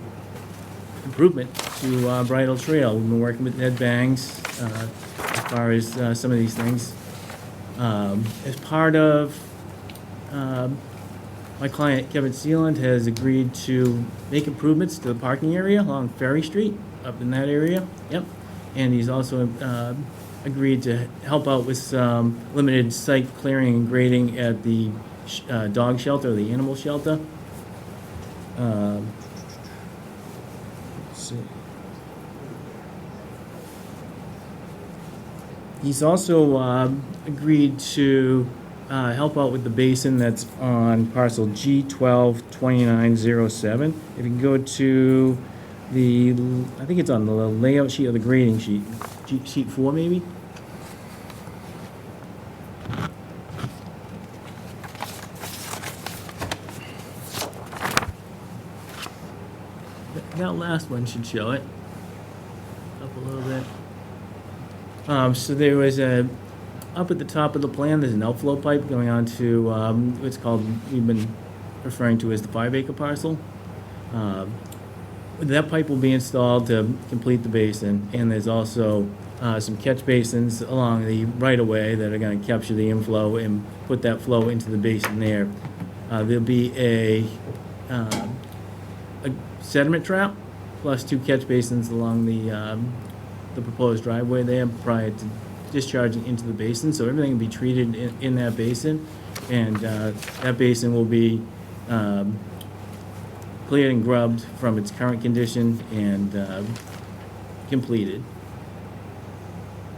improvement to Bridle Trail. We've been working with Ed Bangs as far as some of these things. As part of my client, Kevin Sealand, has agreed to make improvements to the parking area along Ferry Street, up in that area. Yep. And he's also agreed to help out with some limited site clearing and grading at the dog shelter, the animal shelter. Let's see. He's also agreed to help out with the basin that's on parcel G122907. If you can go to I think it's on the layout sheet or the grading sheet, sheet 4 maybe. That last one should show it. Up a little bit. So there was a Up at the top of the plan, there's an outflow pipe going on to, what's called, we've been referring to as the 5-acre parcel. That pipe will be installed to complete the basin, and there's also some catch basins along the right-of-way that are going to capture the inflow and put that flow into the basin there. There'll be a sediment trap plus 2 catch basins along the proposed driveway there prior to discharging into the basin. So everything will be treated in that basin, and that basin will be cleared and grubbed from its current condition and completed.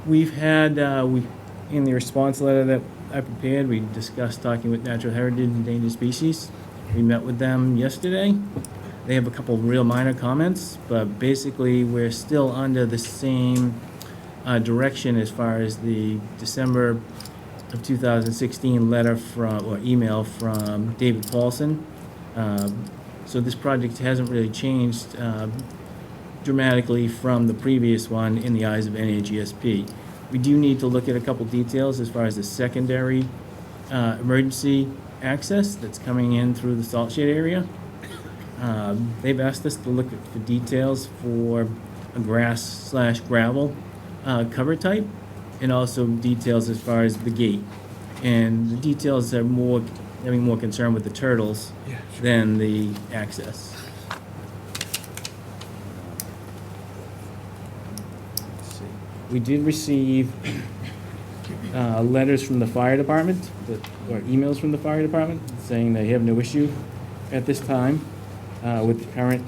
We've had, in the response letter that I prepared, we discussed talking with Natural Heritage Endangered Species. We met with them yesterday. They have a couple real minor comments, but basically we're still under the same direction as far as the December of 2016 letter from, or email from David Paulson. So this project hasn't really changed dramatically from the previous one in the eyes of NAGSP. We do need to look at a couple details as far as the secondary emergency access that's coming in through the salt shed area. They've asked us to look for details for a grass/gravel cover type, and also details as far as the gate. And the details are having more concern with the turtles than the access. We did receive letters from the fire department, or emails from the fire department, saying they have no issue at this time with the current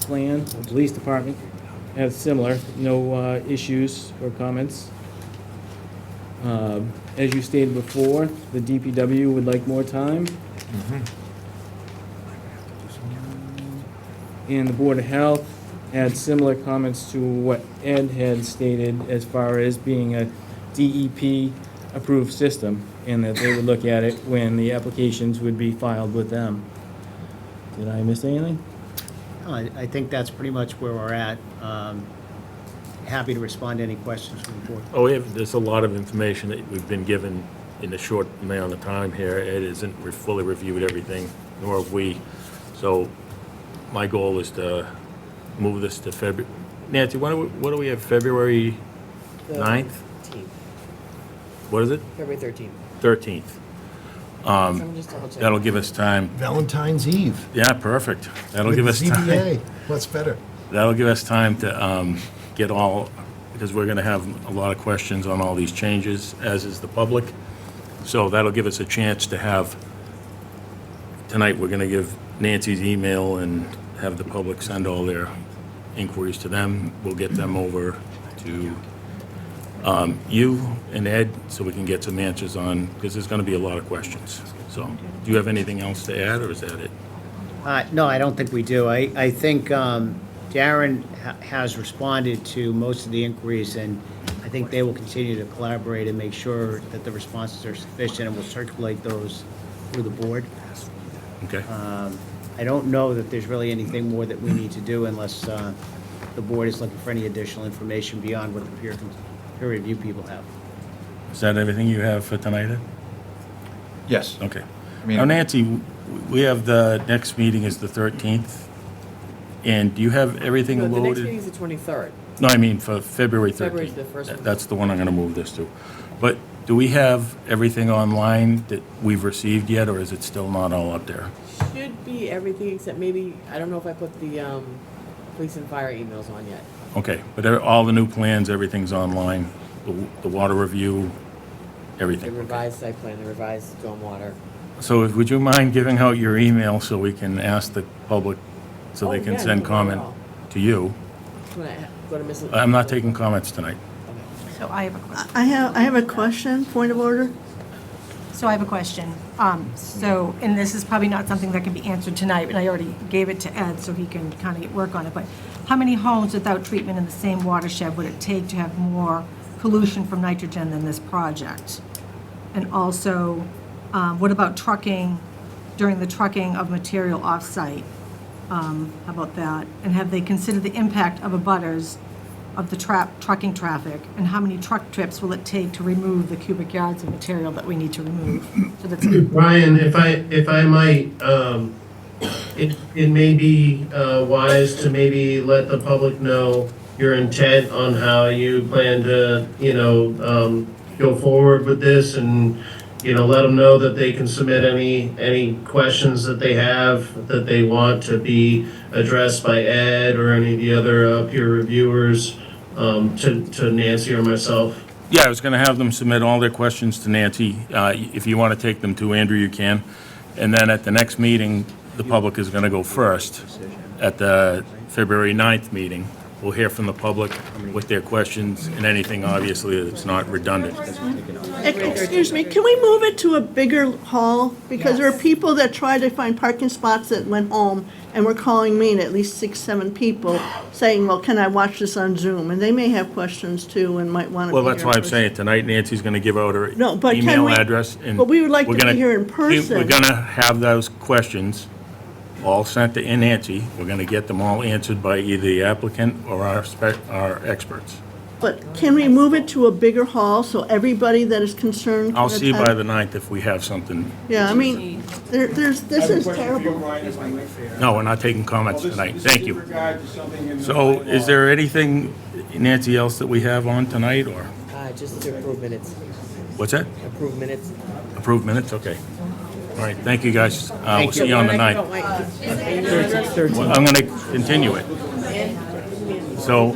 plan. The police department has similar, no issues or comments. As you stated before, the DPW would like more time. And the Board of Health had similar comments to what Ed had stated as far as being a DEP-approved system, and that they would look at it when the applications would be filed with them. Did I miss anything? I think that's pretty much where we're at. Happy to respond to any questions from the board. Oh, there's a lot of information that we've been given in a short amount of time here. Ed hasn't fully reviewed everything, nor have we. So my goal is to move this to February. Nancy, what do we have, February 9th? 13th. What is it? February 13th. 13th. Let me just double check. That'll give us time. Valentine's Eve. Yeah, perfect. That'll With give us the time. ZBA. What's better? That'll give us time to get all, because we're going to have a lot of questions on all these changes, as is the public. So that'll give us a chance to have, tonight, we're going to give Nancy's email and have the public send all their inquiries to them. We'll get them over to you and Ed, so we can get some answers on, because there's going to be a lot of questions. So, do you have anything else to add, or is that it? No, I don't think we do. I think Darren has responded to most of the inquiries, and I think they will continue to collaborate and make sure that the responses are sufficient, and we'll circulate those through the board. Okay. I don't know that there's really anything more that we need to do unless the board is looking for any additional information beyond what the peer review people have. Is that everything you have for tonight, Ed? Yes. Okay. I mean- Now, Nancy, we have the next meeting is the 13th, and do you have everything No, the next loaded? meeting's the 23rd. No, I mean for February 13th. February's the first one. That's the one I'm going to move this to. But do we have everything online that we've received yet, or is it still not all up there? Should be everything except maybe, I don't know if I put the police and fire emails on yet. Okay, but all the new plans, everything's online, the water review, The everything. revised site plan, the revised stormwater. So would you mind giving out your email so we can ask the public, so they Oh, can yeah, send no, comment no. to you? When I go to Miss. I'm not taking comments tonight. So I have a question. I have a question, point of order. So I have a question. So, and this is probably not something that can be answered tonight, and I already gave it to Ed so he can kind of get work on it, but how many homes without treatment in the same watershed would it take to have more pollution from nitrogen than this project? And also, what about trucking, during the trucking of material off-site? How about that? And have they considered the impact of abutters of the trucking traffic? And how many truck trips will it take to remove the cubic yards of material that we need to remove? So that's Brian, if I might, it may be wise to maybe let the public know your intent on how you plan to, go forward with this, and, let them know that they can submit any questions that they have that they want to be addressed by Ed or any of the other peer reviewers, to Nancy or myself. Yeah, I was going to have them submit all their questions to Nancy. If you want to take them to Andrew, you can. And then at the next meeting, the public is going to go first. At the February 9th meeting, we'll hear from the public with their questions and anything, obviously, that's not redundant. Excuse me, can we move it to a bigger hall? Because there are people that try to find parking spots that went home and were calling me, and at least 6, 7 people, saying, well, can I watch this on Zoom? And they may have questions too and might want to be Well, here that's in why I'm person. saying tonight Nancy's going to give out her No, but can email we- address. And but we would like we're to be gonna- here in person. We're going to have those questions all sent to Nancy. We're going to get them all answered by either the applicant or our experts. But can we move it to a bigger hall so everybody that is concerned can I'll see by attend? the 9th if we have something. Yeah, I mean, this is terrible. No, we're not taking comments tonight. Thank you. So is there anything, Nancy, else that we have on tonight, or Just to approve minutes. what's that? Approve minutes. Approved minutes? Okay. All right, thank you, guys. We'll see you on the 9th. Well, I'm going to continue it. So,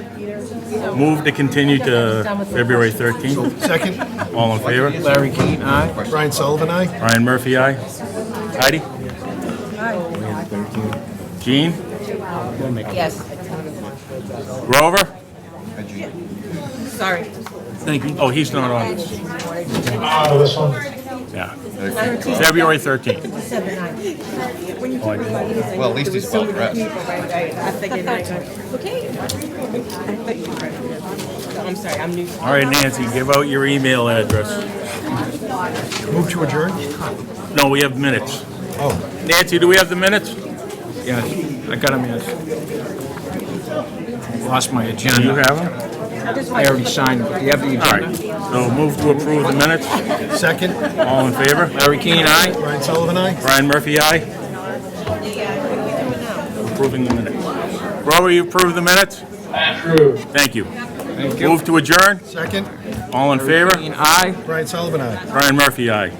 move to continue to February 13th. Second, All in favor? Larry Keane, aye. Brian Sullivan, aye. Brian Murphy, aye. Heidi? Jean? Yes. Grover? Sorry. Thank you. Oh, he's not on. Oh, this one. Yeah. February 13th. Well, at least he's well dressed. I'm sorry, I'm new. All right, Nancy, give out your email address. Move to adjourn? No, we have minutes. Oh, Nancy, do we have the minutes? Yeah, I got them, yes. Lost my Do you agenda. have them? I already signed it, but do you have the All right, agenda? so move to approve the minutes. second, All in favor? Larry Keane, aye. Brian Sullivan, aye. Brian Murphy, aye. Approving the minutes. Grover, you approve the minutes? Approved. Thank you. Thank you. Move to adjourn. Second, All in favor? Keane, aye. Brian Sullivan, aye. Brian Murphy, aye.